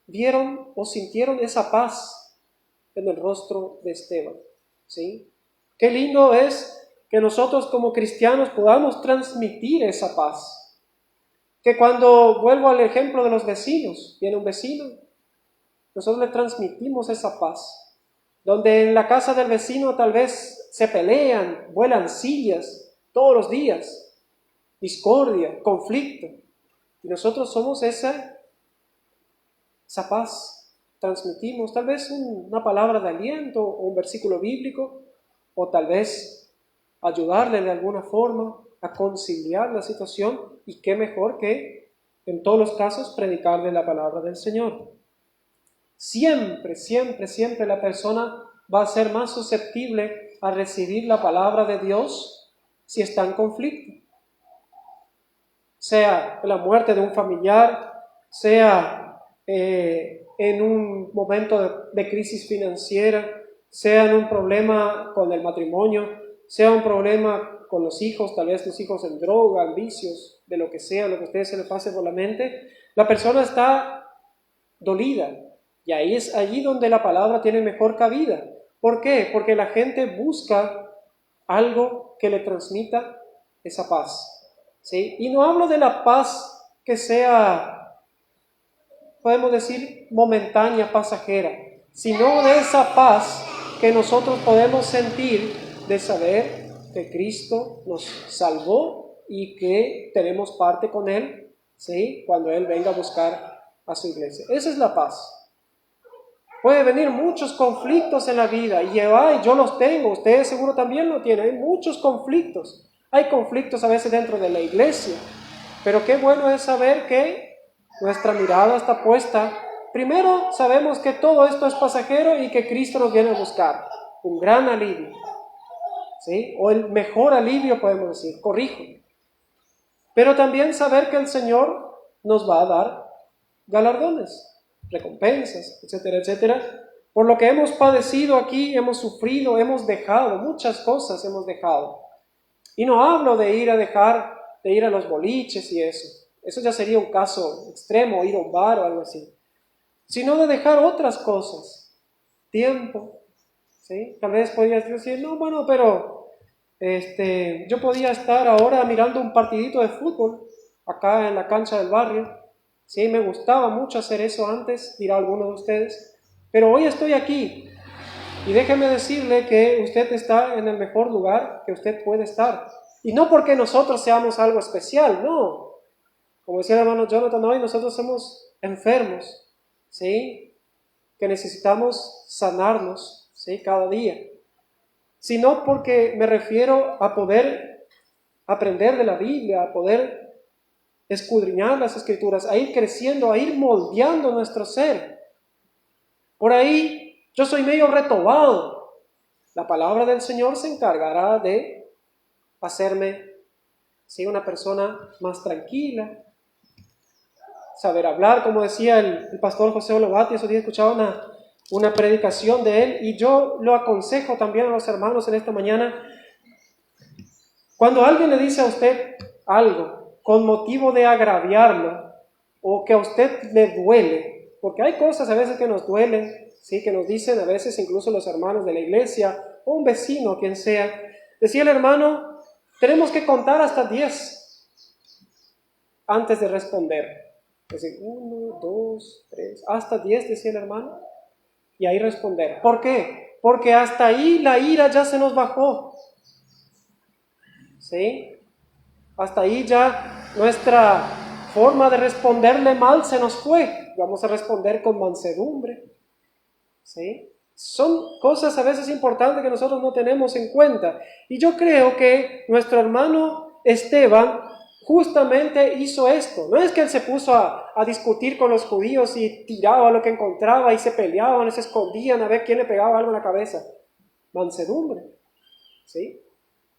vieron o sintieron esa paz en el rostro de Esteban, ¿sí? Qué lindo es que nosotros como cristianos podamos transmitir esa paz. Que cuando vuelvo al ejemplo de los vecinos, viene un vecino, nosotros le transmitimos esa paz. Donde en la casa del vecino tal vez se pelean, vuelan sillas todos los días, discordia, conflicto. Y nosotros somos esa paz. Transmitimos tal vez una palabra de aliento o un versículo bíblico, o tal vez ayudarle de alguna forma a conciliar la situación, y qué mejor que en todos los casos predicarle la palabra del Señor. Siempre, siempre, siempre la persona va a ser más susceptible a recibir la palabra de Dios si está en conflicto. Sea la muerte de un familiar, sea en un momento de crisis financiera, sea en un problema con el matrimonio, sea un problema con los hijos, tal vez los hijos en droga, en vicios, de lo que sea, lo que a ustedes se les pase por la mente, la persona está dolida. Y ahí es allí donde la palabra tiene mejor cabida. ¿Por qué? Porque la gente busca algo que le transmita esa paz, ¿sí? Y no hablo de la paz que sea, podemos decir, momentánea, pasajera, sino de esa paz que nosotros podemos sentir de saber que Cristo nos salvó y que tenemos parte con Él, ¿sí?, cuando Él venga a buscar a su iglesia. Esa es la paz. Puede venir muchos conflictos en la vida y yo los tengo, ustedes seguro también lo tienen, hay muchos conflictos. Hay conflictos a veces dentro de la iglesia, pero qué bueno es saber que nuestra mirada está puesta. Primero, sabemos que todo esto es pasajero y que Cristo nos viene a buscar. Un gran alivio, ¿sí? O el mejor alivio, podemos decir, corrijo. Pero también saber que el Señor nos va a dar galardones, recompensas, etcétera, etcétera. Por lo que hemos padecido aquí, hemos sufrido, hemos dejado, muchas cosas hemos dejado. Y no hablo de ir a los boliches y eso. Eso ya sería un caso extremo, ir a un bar o algo así. Sino de dejar otras cosas. Tiempo, ¿sí? Tal vez podrías decir, no, bueno, pero yo podía estar ahora mirando un partidito de fútbol acá en la cancha del barrio. Sí, me gustaba mucho hacer eso antes, dirá alguno de ustedes, pero hoy estoy aquí y déjeme decirle que usted está en el mejor lugar que usted puede estar. Y no porque nosotros seamos algo especial, no. Como decía el hermano Jonathan hoy, nosotros somos enfermos, ¿sí? Que necesitamos sanarnos, ¿sí? Cada día. Sino porque me refiero a poder aprender de la Biblia, a poder escudriñar las Escrituras, a ir creciendo, a ir moldeando nuestro ser. Por ahí yo soy medio retobado. La palabra del Señor se encargará de hacerme, ¿sí?, una persona más tranquila, saber hablar, como decía el pastor José Olobati. Esos días escuchaba una predicación de él, y yo lo aconsejo también a los hermanos en esta mañana. Cuando alguien le dice a usted algo con motivo de agraviarlo, o que a usted le duele, porque hay cosas a veces que nos duelen, ¿sí?, que nos dicen a veces incluso los hermanos de la iglesia, o un vecino, quien sea. Decía el hermano, tenemos que contar hasta 10 antes de responder. Es decir, 1, 2, 3, hasta 10, decía el hermano, y ahí responder. ¿Por qué? Porque hasta ahí la ira ya se nos bajó, ¿sí? Hasta ahí ya nuestra forma de responderle mal se nos fue. Vamos a responder con mansedumbre, ¿sí? Son cosas a veces importantes que nosotros no tenemos en cuenta. Y yo creo que nuestro hermano Esteban justamente hizo esto. No es que él se puso a discutir con los judíos y tiraba lo que encontraba y se peleaban y se escondían a ver quién le pegaba algo en la cabeza. Mansedumbre, ¿sí?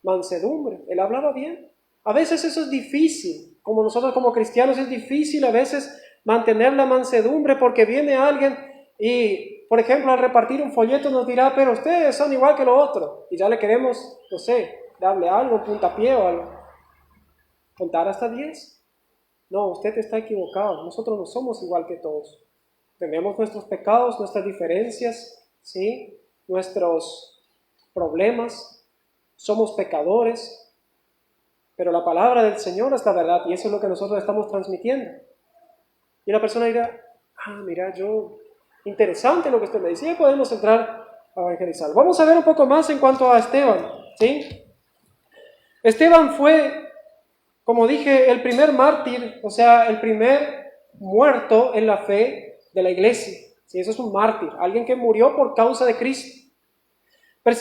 Mansedumbre. Él hablaba bien. A veces eso es difícil. Como nosotros como cristianos es difícil a veces mantener la mansedumbre, porque viene alguien y, por ejemplo, al repartir un folleto nos dirá, pero ustedes son igual que lo otro. Y ya le queremos, no sé, darle algo, un puntapié o algo. ¿Contar hasta 10? No, usted está equivocado. Nosotros no somos igual que todos. Tenemos nuestros pecados, nuestras diferencias, ¿sí?, nuestros problemas. Somos pecadores. Pero la palabra del Señor es la verdad, y eso es lo que nosotros estamos transmitiendo. Y la persona dirá, mira, interesante lo que usted me dice, y podemos entrar a evangelizar. Vamos a ver un poco más en cuanto a Esteban, ¿sí? Esteban fue, como dije, el primer mártir, o sea, el primer muerto en la fe de la iglesia. ¿Sí? Eso es un mártir, alguien que murió por causa de Cristo.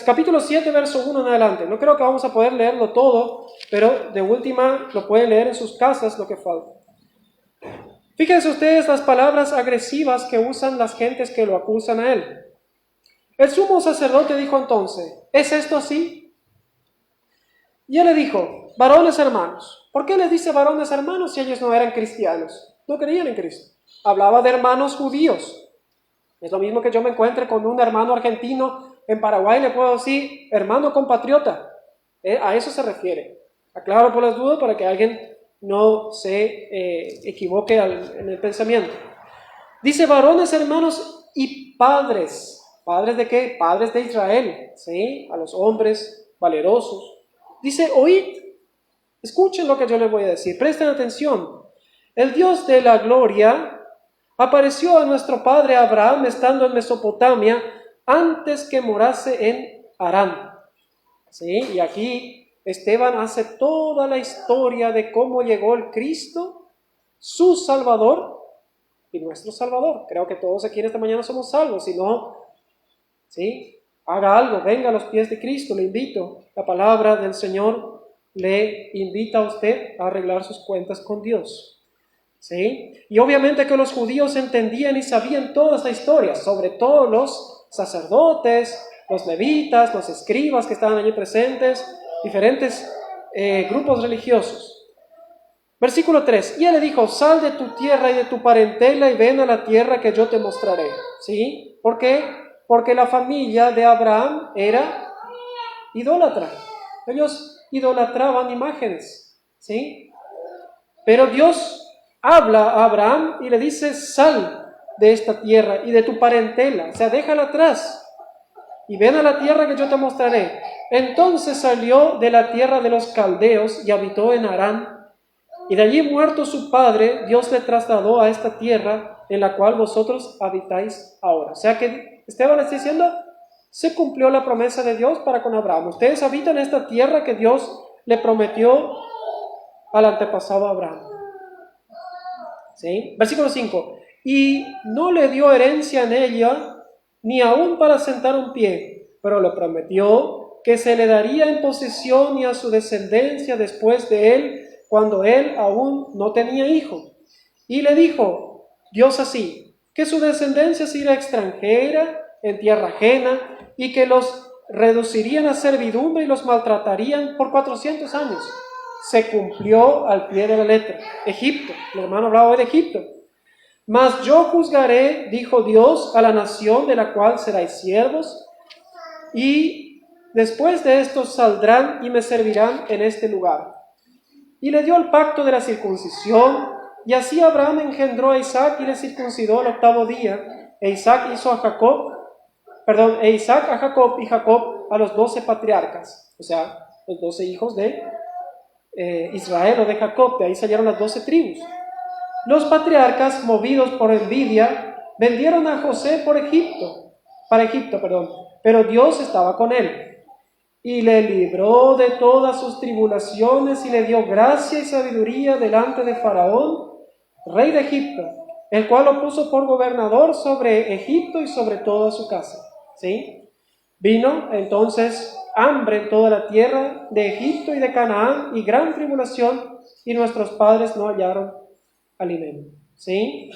Capítulo 7, verso 1 en adelante. No creo que vamos a poder leerlo todo, pero de última lo pueden leer en sus casas lo que falta. Fíjense ustedes las palabras agresivas que usan las gentes que lo acusan a él. El sumo sacerdote dijo entonces, ¿es esto así? Y él le dijo, varones hermanos. ¿Por qué les dice varones hermanos si ellos no eran cristianos? No creían en Cristo. Hablaba de hermanos judíos. Es lo mismo que yo me encuentre con un hermano argentino en Paraguay, le puedo decir hermano compatriota. A eso se refiere. Aclaro por las dudas para que alguien no se equivoque en el pensamiento. Dice varones hermanos y padres. ¿Padres de qué? Padres de Israel, ¿sí? A los hombres valerosos. Dice, oíd, escuchen lo que yo les voy a decir, presten atención. El Dios de la gloria apareció a nuestro padre Abraham estando en Mesopotamia antes que morase en Harán. ¿Sí? Y aquí Esteban hace toda la historia de cómo llegó el Cristo, su Salvador y nuestro Salvador. Creo que todos aquí en esta mañana somos salvos, si no, ¿sí?, haga algo, venga a los pies de Cristo, le invito. La palabra del Señor le invita a usted a arreglar sus cuentas con Dios. ¿Sí? Y obviamente que los judíos entendían y sabían toda esta historia, sobre todo los sacerdotes, los levitas, los escribas que estaban allí presentes, diferentes grupos religiosos. Versículo 3, y él le dijo, sal de tu tierra y de tu parentela y ven a la tierra que yo te mostraré. ¿Sí? ¿Por qué? Porque la familia de Abraham era idólatra. Ellos idolatraban imágenes, ¿sí? Pero Dios habla a Abraham y le dice, sal de esta tierra y de tu parentela, o sea, déjala atrás y ven a la tierra que yo te mostraré. Entonces salió de la tierra de los caldeos y habitó en Harán, y de allí muerto su padre, Dios le trasladó a esta tierra en la cual vosotros habitáis ahora. O sea que Esteban está diciendo, se cumplió la promesa de Dios para con Abraham. Ustedes habitan esta tierra que Dios le prometió al antepasado Abraham. ¿Sí? Versículo 5. Y no le dio herencia en ella, ni aún para sentar un pie, pero le prometió que se le daría en posesión y a su descendencia después de él, cuando él aún no tenía hijo. Y le dijo Dios así, que su descendencia sería extranjera, en tierra ajena, y que los reducirían a servidumbre y los maltratarían por 400 años. Se cumplió al pie de la letra. Egipto, el hermano hablaba hoy de Egipto. Mas yo juzgaré, dijo Dios, a la nación de la cual seráis siervos, y después de esto saldrán y me servirán en este lugar. Y le dio el pacto de la circuncisión, y así Abraham engendró a Isaac y le circuncidó al 8º día, e Isaac a Jacob y Jacob a los 12 patriarcas, o sea, los 12 hijos de Israel o de Jacob, de ahí salieron las 12 tribus. Los patriarcas, movidos por envidia, vendieron a José para Egipto, pero Dios estaba con él y le libró de todas sus tribulaciones y le dio gracia y sabiduría delante de Faraón, rey de Egipto, el cual lo puso por gobernador sobre Egipto y sobre toda su casa. ¿Sí? Vino entonces hambre en toda la tierra de Egipto y de Canaán y gran tribulación, y nuestros padres no hallaron alimento. ¿Sí?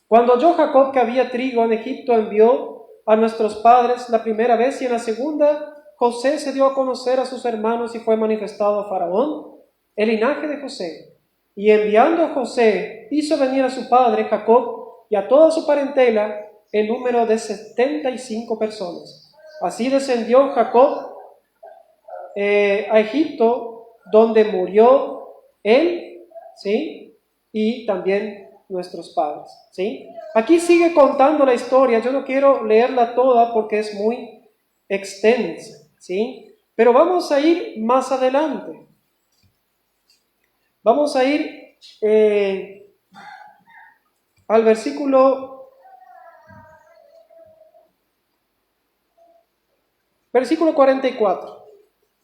Cuando oyó Jacob que había trigo en Egipto, envió a nuestros padres la primera vez, y en la segunda José se dio a conocer a sus hermanos y fue manifestado a Faraón el linaje de José. Y enviando a José, hizo venir a su padre Jacob y a toda su parentela el número de 75 personas. Así descendió Jacob a Egipto, donde murió él, ¿sí? Y también nuestros padres, ¿sí? Aquí sigue contando la historia. Yo no quiero leerla toda porque es muy extensa, ¿sí? Pero vamos a ir más adelante. Vamos a ir al versículo 44.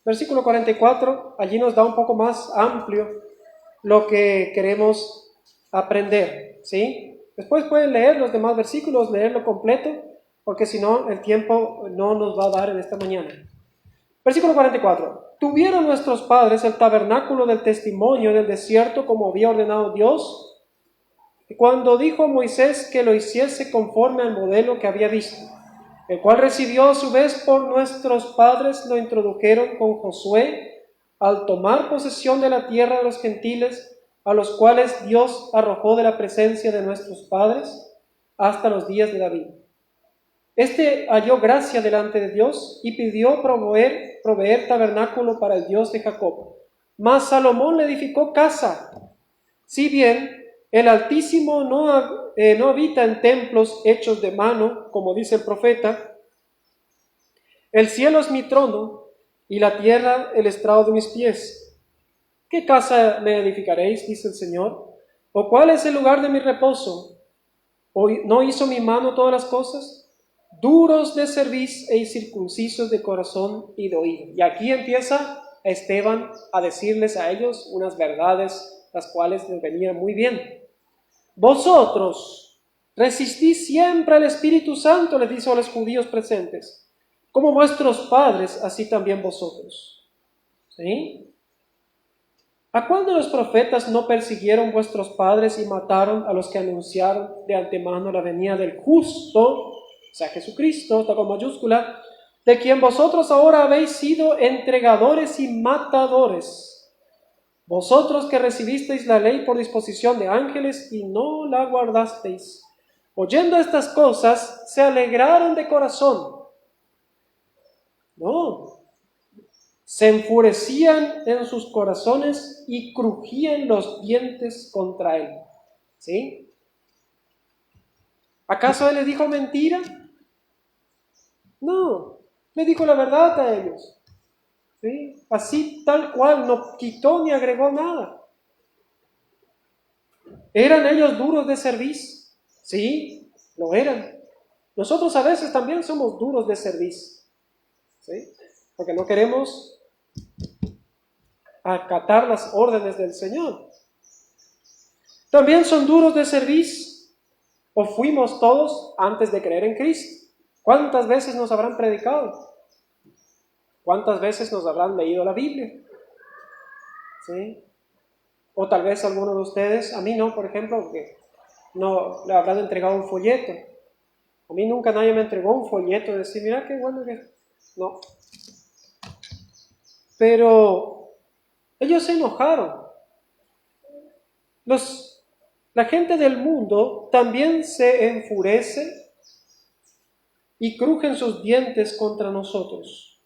Versículo 44, allí nos da un poco más amplio lo que queremos aprender, ¿sí? Después pueden leer los demás versículos, leerlo completo, porque si no, el tiempo no nos va a dar en esta mañana. Versículo 44. Tuvieron nuestros padres el tabernáculo del testimonio en el desierto, como había ordenado Dios, cuando dijo a Moisés que lo hiciese conforme al modelo que había visto, el cual recibió a su vez por nuestros padres, lo introdujeron con Josué al tomar posesión de la tierra de los gentiles, a los cuales Dios arrojó de la presencia de nuestros padres hasta los días de David. Este halló gracia delante de Dios y pidió proveer tabernáculo para el Dios de Jacob. Mas Salomón le edificó casa. Si bien el Altísimo no habita en templos hechos de mano, como dice el profeta, el cielo es mi trono y la tierra el estrado de mis pies. ¿Qué casa me edificaréis? Dice el Señor. ¿O cuál es el lugar de mi reposo? ¿O no hizo mi mano todas las cosas? Duros de cerviz e incircuncisos de corazón y de oído. Y aquí empieza Esteban a decirles a ellos unas verdades las cuales les venían muy bien. Vosotros resistís siempre al Espíritu Santo, les dice a los judíos presentes, como vuestros padres, así también vosotros. ¿Sí? ¿A cuándo los profetas no persiguieron vuestros padres y mataron a los que anunciaron de antemano la venida del justo, o sea, Jesucristo, está con mayúscula, de quien vosotros ahora habéis sido entregadores y matadores? Vosotros que recibisteis la ley por disposición de ángeles y no la guardasteis. Oyendo estas cosas, se alegraron de corazón. No, se enfurecían en sus corazones y crujían los dientes contra él. ¿Sí? ¿Acaso él les dijo mentira? No, le dijo la verdad a ellos. ¿Sí? Así tal cual, no quitó ni agregó nada. ¿Eran ellos duros de cerviz? Sí, lo eran. Nosotros a veces también somos duros de cerviz, ¿sí? Porque no queremos acatar las órdenes del Señor. ¿También son duros de cerviz? ¿O fuimos todos antes de creer en Cristo? ¿Cuántas veces nos habrán predicado? ¿Cuántas veces nos habrán leído la Biblia? ¿Sí? O tal vez alguno de ustedes, a mí no, por ejemplo, que no le habrán entregado un folleto. A mí nunca nadie me entregó un folleto de decir, mira qué bueno que es. No. Pero ellos se enojaron. La gente del mundo también se enfurece y crujen sus dientes contra nosotros.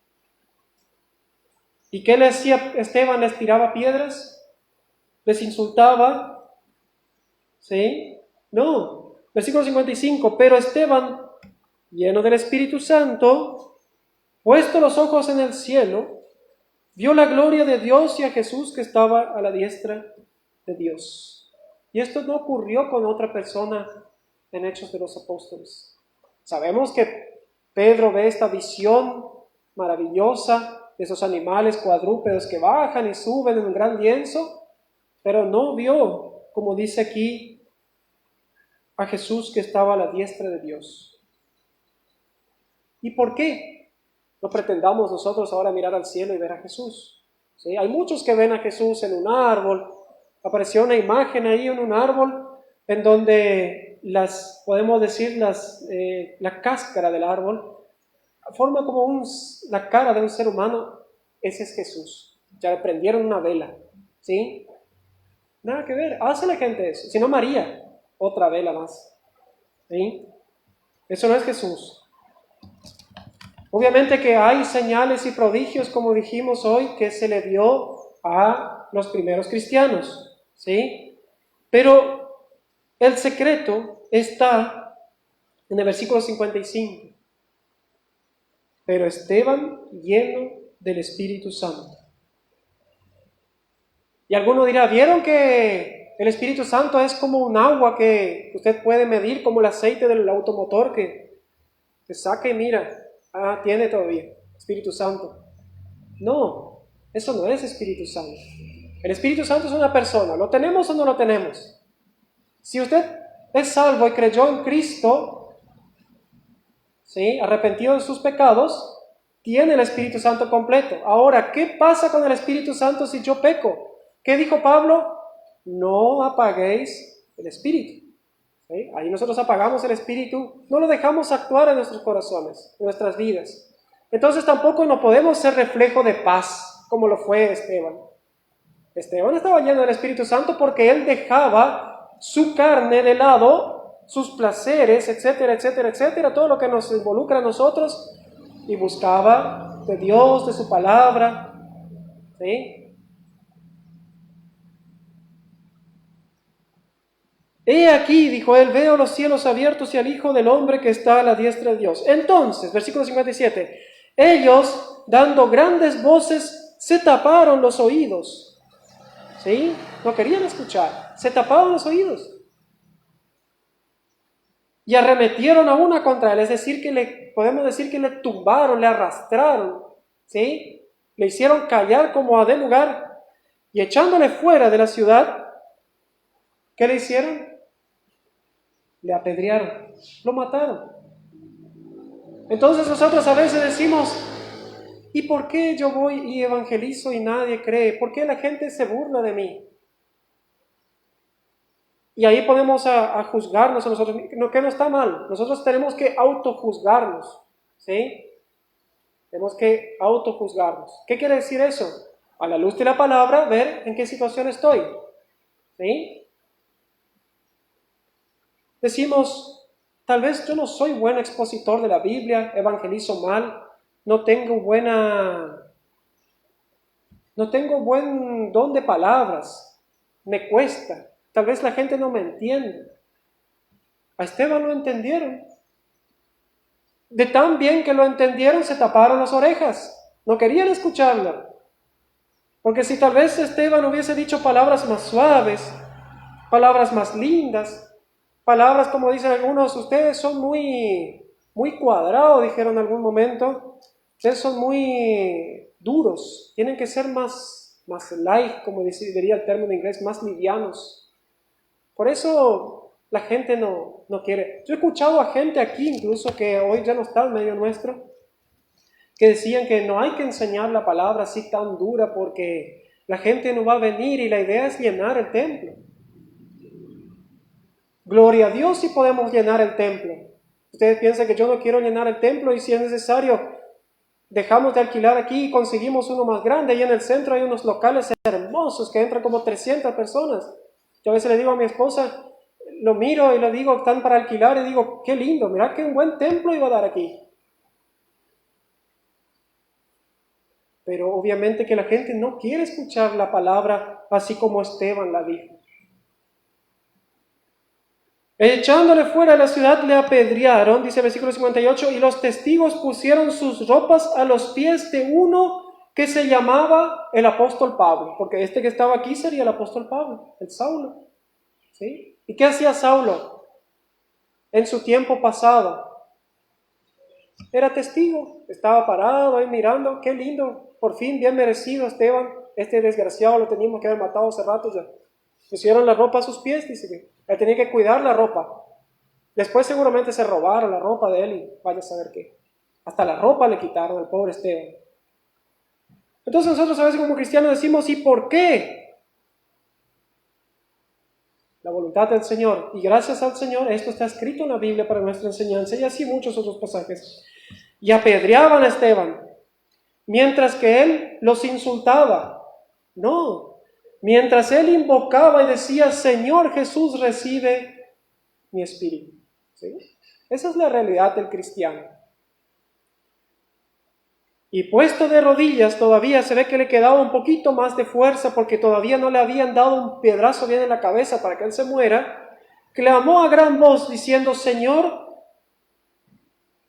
¿Y qué le hacía Esteban? ¿Les tiraba piedras? ¿Les insultaba? ¿Sí? No. Versículo 55. Pero Esteban, lleno del Espíritu Santo, puesto los ojos en el cielo, vio la gloria de Dios y a Jesús que estaba a la diestra de Dios. Y esto no ocurrió con otra persona en Hechos de los Apóstoles. Sabemos que Pedro ve esta visión maravillosa de esos animales cuadrúpedos que bajan y suben en un gran lienzo, pero no vio, como dice aquí, a Jesús que estaba a la diestra de Dios. ¿Y por qué? No pretendamos nosotros ahora mirar al cielo y ver a Jesús. ¿Sí? Hay muchos que ven a Jesús en un árbol. Apareció una imagen ahí en un árbol en donde podemos decir, la cáscara del árbol forma como la cara de un ser humano. Ese es Jesús. Ya le prendieron una vela. ¿Sí? Nada que ver. Hace la gente eso. Si no, María, otra vela más. ¿Sí? Eso no es Jesús. Obviamente que hay señales y prodigios, como dijimos hoy, que se le dio a los primeros cristianos, ¿sí? Pero el secreto está en el versículo 55. Pero Esteban lleno del Espíritu Santo. Y alguno dirá, ¿vieron que el Espíritu Santo es como un agua que usted puede medir, como el aceite del automotor que saca y mira? Tiene todavía Espíritu Santo. No, eso no es Espíritu Santo. El Espíritu Santo es una persona. ¿Lo tenemos o no lo tenemos? Si usted es salvo y creyó en Cristo, ¿sí?, arrepentido de sus pecados, tiene el Espíritu Santo completo. Ahora, ¿qué pasa con el Espíritu Santo si yo peco? ¿Qué dijo Pablo? No apaguéis el Espíritu. ¿Sí? Ahí nosotros apagamos el Espíritu, no lo dejamos actuar en nuestros corazones, en nuestras vidas. Entonces tampoco no podemos ser reflejo de paz, como lo fue Esteban. Esteban estaba lleno del Espíritu Santo porque él dejaba su carne de lado, sus placeres, etcétera, etcétera, etcétera, todo lo que nos involucra a nosotros, y buscaba de Dios, de su palabra. ¿Sí? He aquí, dijo él, veo los cielos abiertos y al Hijo del Hombre que está a la diestra de Dios. Entonces, versículo 57, ellos, dando grandes voces, se taparon los oídos. ¿Sí? No querían escuchar, se taparon los oídos. Y arremetieron a una contra él, es decir, podemos decir que le tumbaron, le arrastraron, ¿sí? Le hicieron callar como a de lugar. Y echándole fuera de la ciudad, ¿qué le hicieron? Le apedrearon, lo mataron. Entonces nosotros a veces decimos, ¿y por qué yo voy y evangelizo y nadie cree? ¿Por qué la gente se burla de mí? Y ahí podemos a juzgarnos a nosotros, que no está mal. Nosotros tenemos que autojuzgarnos, ¿sí? Tenemos que autojuzgarnos. ¿Qué quiere decir eso? A la luz de la palabra, ver en qué situación estoy, ¿sí? Decimos, tal vez yo no soy buen expositor de la Biblia, evangelizo mal, no tengo buen don de palabras, me cuesta, tal vez la gente no me entiende. A Esteban lo entendieron. De tan bien que lo entendieron, se taparon las orejas, no querían escucharlo. Porque si tal vez Esteban hubiese dicho palabras más suaves, palabras más lindas, palabras como dicen algunos, ustedes son muy cuadrados, dijeron en algún momento, ustedes son muy duros, tienen que ser más light, como diría el término en inglés, más livianos. Por eso la gente no quiere. Yo he escuchado a gente aquí, incluso que hoy ya no está en medio nuestro, que decían que no hay que enseñar la palabra así tan dura porque la gente no va a venir y la idea es llenar el templo. Gloria a Dios si podemos llenar el templo. Ustedes piensan que yo no quiero llenar el templo y si es necesario dejamos de alquilar aquí y conseguimos uno más grande. Ahí en el centro hay unos locales hermosos que entran como 300 personas. Yo a veces le digo a mi esposa, lo miro y le digo, están para alquilar y digo, qué lindo, mirá qué buen templo iba a dar aquí. Pero obviamente que la gente no quiere escuchar la palabra así como Esteban la dijo. Echándole fuera de la ciudad le apedrearon, dice el versículo 58, y los testigos pusieron sus ropas a los pies de uno que se llamaba el apóstol Pablo, porque este que estaba aquí sería el apóstol Pablo, el Saulo. ¿Sí? ¿Y qué hacía Saulo en su tiempo pasado? Era testigo, estaba parado ahí mirando, qué lindo, por fin bien merecido Esteban, este desgraciado lo teníamos que haber matado hace rato ya. Pusieron la ropa a sus pies, dice que él tenía que cuidar la ropa. Después seguramente se robaron la ropa de él y vaya a saber qué. Hasta la ropa le quitaron al pobre Esteban. Entonces nosotros a veces como cristianos decimos, ¿y por qué? La voluntad del Señor. Y gracias al Señor, esto está escrito en la Biblia para nuestra enseñanza y así muchos otros pasajes. Y apedreaban a Esteban, mientras que él los insultaba. No, mientras él invocaba y decía, Señor Jesús, recibe mi espíritu. ¿Sí? Esa es la realidad del cristiano. Y puesto de rodillas todavía se ve que le quedaba un poquito más de fuerza porque todavía no le habían dado un piedrazo bien en la cabeza para que él se muera. Clamó a gran voz diciendo, Señor,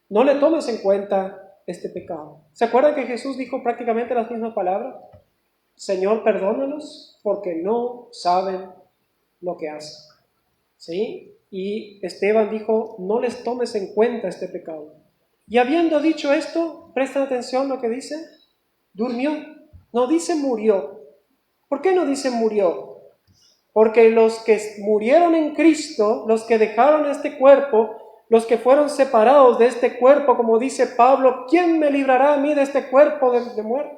no le tomes en cuenta este pecado. ¿Se acuerdan que Jesús dijo prácticamente las mismas palabras? Señor, perdónalos porque no saben lo que hacen. ¿Sí? Y Esteban dijo, no les tomes en cuenta este pecado. Y habiendo dicho esto, presten atención a lo que dice, durmió. No dice murió. ¿Por qué no dice murió? Porque los que murieron en Cristo, los que dejaron este cuerpo, los que fueron separados de este cuerpo, como dice Pablo, ¿quién me librará a mí de este cuerpo de muerte?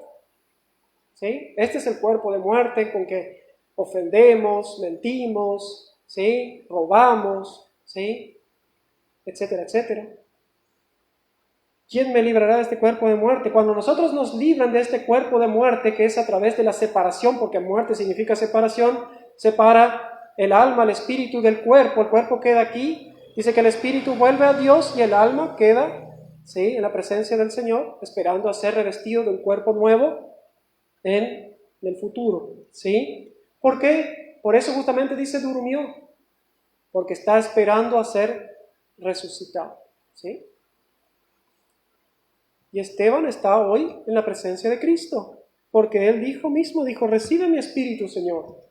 ¿Sí? Este es el cuerpo de muerte con que ofendemos, mentimos, ¿sí? Robamos, ¿sí? Etcétera, etcétera. ¿Quién me librará de este cuerpo de muerte? Cuando nosotros nos libran de este cuerpo de muerte, que es a través de la separación, porque muerte significa separación, separa el alma, el espíritu del cuerpo. El cuerpo queda aquí, dice que el espíritu vuelve a Dios y el alma queda, ¿sí? En la presencia del Señor, esperando a ser revestido de un cuerpo nuevo en el futuro, ¿sí? ¿Por qué? Por eso justamente dice durmió, porque está esperando a ser resucitado, ¿sí? Y Esteban está hoy en la presencia de Cristo, porque él dijo, recibe mi espíritu, Señor.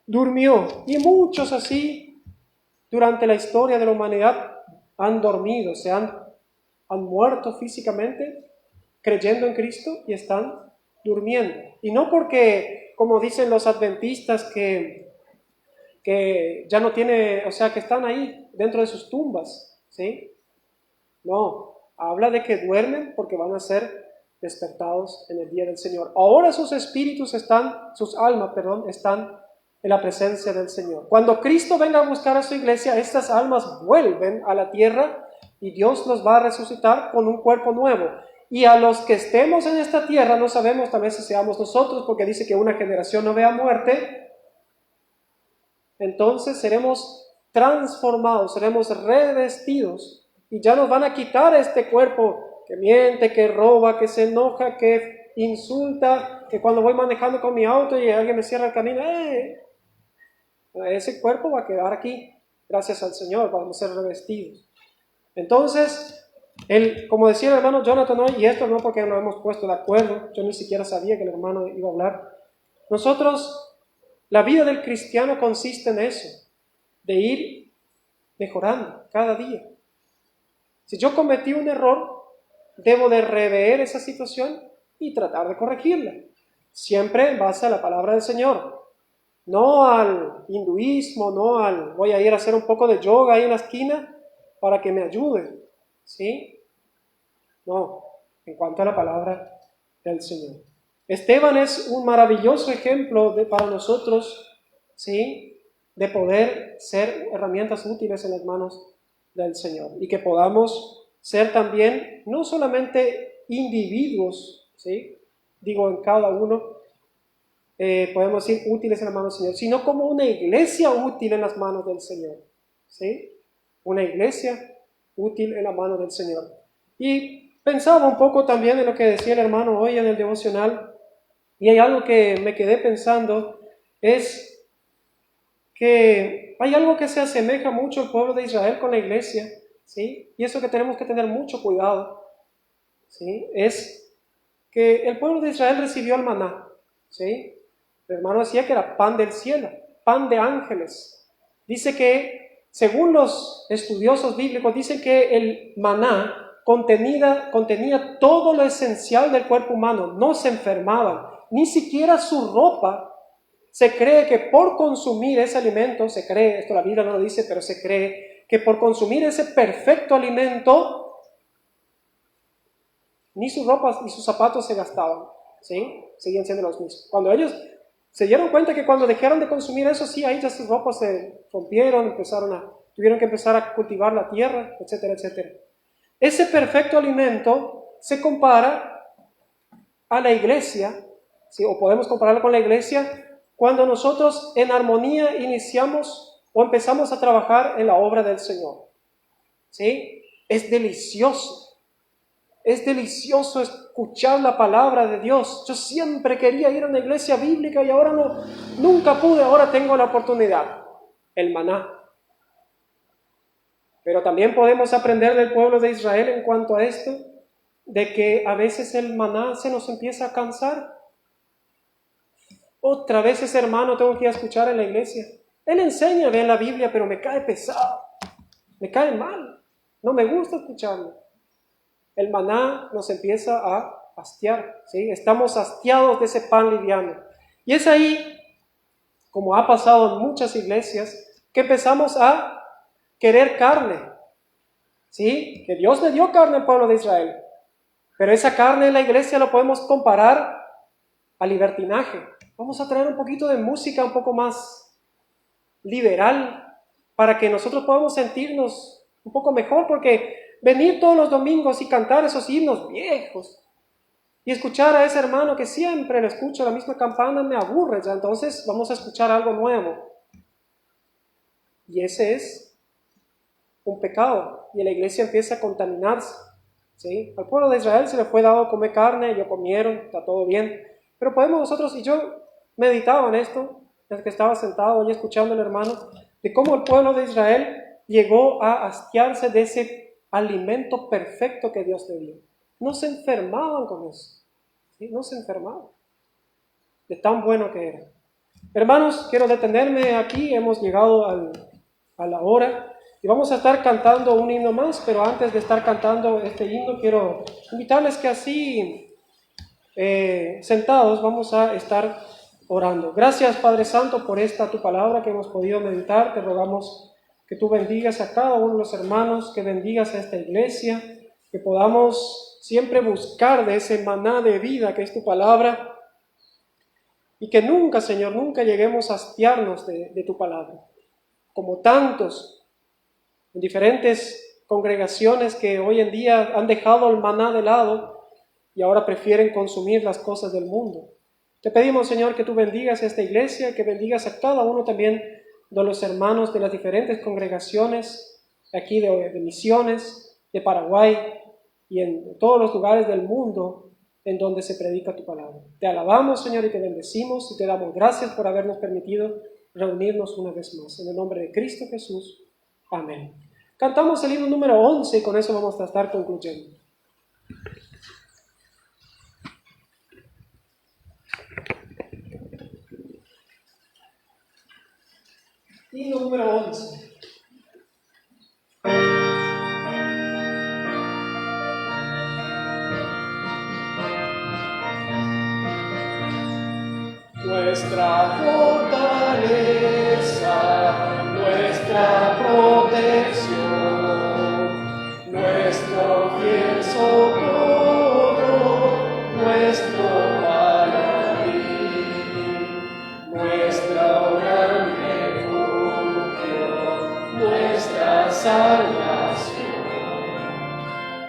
Durmió, y muchos así, durante la historia de la humanidad, han dormido, han muerto físicamente, creyendo en Cristo, y están durmiendo. Y no porque, como dicen los adventistas, que ya no tiene, o sea, que están ahí dentro de sus tumbas, ¿sí? No, habla de que duermen porque van a ser despertados en el día del Señor. Ahora sus espíritus sus almas, están en la presencia del Señor. Cuando Cristo venga a buscar a su iglesia, estas almas vuelven a la tierra y Dios los va a resucitar con un cuerpo nuevo. Y a los que estemos en esta tierra, no sabemos tal vez si seamos nosotros, porque dice que una generación no vea muerte, entonces seremos transformados, seremos revestidos. Y ya nos van a quitar este cuerpo que miente, que roba, que se enoja, que insulta, que cuando voy manejando con mi auto y alguien me cierra el camino, ese cuerpo va a quedar aquí. Gracias al Señor, vamos a ser revestidos. Entonces, como decía el hermano Jonathan hoy, y esto no porque nos hemos puesto de acuerdo, yo ni siquiera sabía que el hermano iba a hablar. Nosotros, la vida del cristiano consiste en eso, de ir mejorando cada día. Si yo cometí un error, debo de rever esa situación y tratar de corregirla, siempre en base a la palabra del Señor. no al hinduismo, no al voy a ir a hacer un poco de yoga ahí en la esquina para que me ayude, ¿sí? No, en cuanto a la palabra del Señor. Esteban es un maravilloso ejemplo para nosotros, ¿sí? De poder ser herramientas útiles en las manos del Señor y que podamos ser también no solamente individuos, ¿sí? Digo, en cada uno, podemos decir útiles en las manos del Señor, sino como una iglesia útil en las manos del Señor, ¿sí? Una iglesia útil en las manos del Señor. Y pensaba un poco también en lo que decía el hermano hoy en el devocional, y hay algo que me quedé pensando, es que hay algo que se asemeja mucho al pueblo de Israel con la iglesia, ¿sí? Y eso que tenemos que tener mucho cuidado, ¿sí? Es que el pueblo de Israel recibió el maná, ¿sí? El hermano decía que era pan del cielo, pan de ángeles. Dice que, según los estudiosos bíblicos, dice que el maná contenía todo lo esencial del cuerpo humano, no se enfermaban, ni siquiera su ropa. Se cree que por consumir ese alimento, se cree, esto la Biblia no lo dice, pero se cree que por consumir ese perfecto alimento, ni sus ropas ni sus zapatos se gastaban, ¿sí? Seguían siendo los mismos. Cuando ellos se dieron cuenta que cuando dejaron de consumir eso, sí, ahí ya sus ropas se rompieron, tuvieron que empezar a cultivar la tierra, etcétera, etcétera. Ese perfecto alimento se compara a la iglesia, ¿sí? O podemos compararlo con la iglesia cuando nosotros en armonía iniciamos o empezamos a trabajar en la obra del Señor, ¿sí? Es delicioso escuchar la palabra de Dios. Yo siempre quería ir a una iglesia bíblica y ahora nunca pude, ahora tengo la oportunidad. El maná. Pero también podemos aprender del pueblo de Israel en cuanto a esto, de que a veces el maná se nos empieza a cansar. Otra vez ese hermano tengo que ir a escuchar en la iglesia. Él enseña bien la Biblia, pero me cae pesado, me cae mal, no me gusta escucharlo. El maná nos empieza a hastiar, ¿sí? Estamos hastiados de ese pan liviano. Y es ahí, como ha pasado en muchas iglesias, que empezamos a querer carne, ¿sí? Que Dios le dio carne al pueblo de Israel. Pero esa carne en la iglesia lo podemos comparar al libertinaje. Vamos a traer un poquito de música un poco más liberal para que nosotros podamos sentirnos un poco mejor, porque venir todos los domingos y cantar esos himnos viejos y escuchar a ese hermano que siempre le escucho la misma campana me aburre ya, entonces vamos a escuchar algo nuevo. Y ese es un pecado y la iglesia empieza a contaminarse, ¿sí? Al pueblo de Israel se le fue dado comer carne, ellos comieron, está todo bien, pero podemos nosotros, y yo meditaba en esto, desde que estaba sentado y escuchando al hermano, de cómo el pueblo de Israel llegó a hastiarse de ese alimento perfecto que Dios le dio. No se enfermaban con eso, ¿sí? No se enfermaban, de tan bueno que era. Hermanos, quiero detenerme aquí, hemos llegado a la hora y vamos a estar cantando un himno más, pero antes de estar cantando este himno quiero invitarles que así sentados vamos a estar orando. Gracias, Padre Santo, por esta tu palabra que hemos podido meditar. Te rogamos que tú bendigas a cada uno de los hermanos, que bendigas a esta iglesia, que podamos siempre buscar de ese maná de vida que es tu palabra y que nunca, Señor, nunca lleguemos a hastiarnos de tu palabra, como tantos en diferentes congregaciones que hoy en día han dejado el maná de lado y ahora prefieren consumir las cosas del mundo. Te pedimos, Señor, que tú bendigas a esta iglesia, que bendigas a cada uno también de los hermanos de las diferentes congregaciones, aquí de misiones, de Paraguay y en todos los lugares del mundo en donde se predica tu palabra. Te alabamos, Señor, y te bendecimos y te damos gracias por habernos permitido reunirnos una vez más. En el nombre de Cristo Jesús. Amén. Cantamos el himno número 11 y con eso vamos a estar concluyendo. Himno número 11. Nuestra fortaleza. nuestra protección, nuestro fiel socorro, nuestro paladín, nuestra gran refugio, nuestra salvación.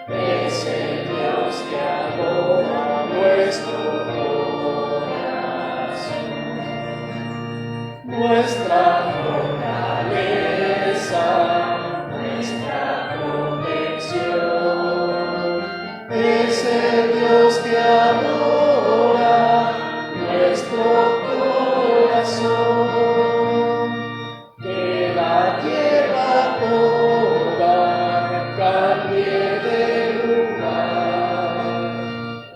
Es el Dios que adora nuestro corazón, nuestra fortaleza, nuestra protección. Es el Dios que adora nuestro corazón. Que la tierra toda cambie de lugar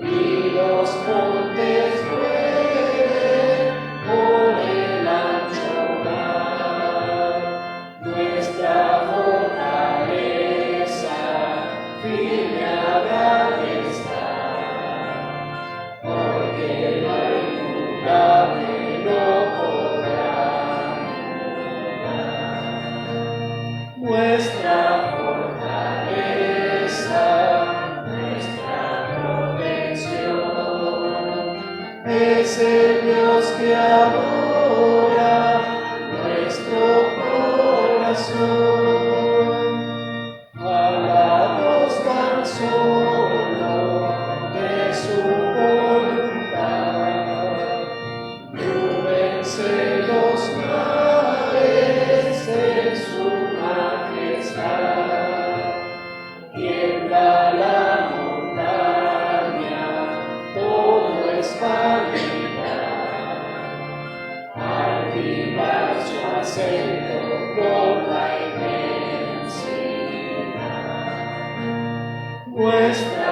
y los montes rueden por el ancho mar. Nuestra fortaleza firme habrá de estar, porque lo inmutable no podrá mudar. Nuestra fortaleza, nuestra protección, es el Dios que adora nuestro corazón. Hablamos tan solo de su voluntad, júbense los mares en su majestad. Tiembla la montaña, todo es vanidad, al vibrar su acento por la inmensidad. Nuestra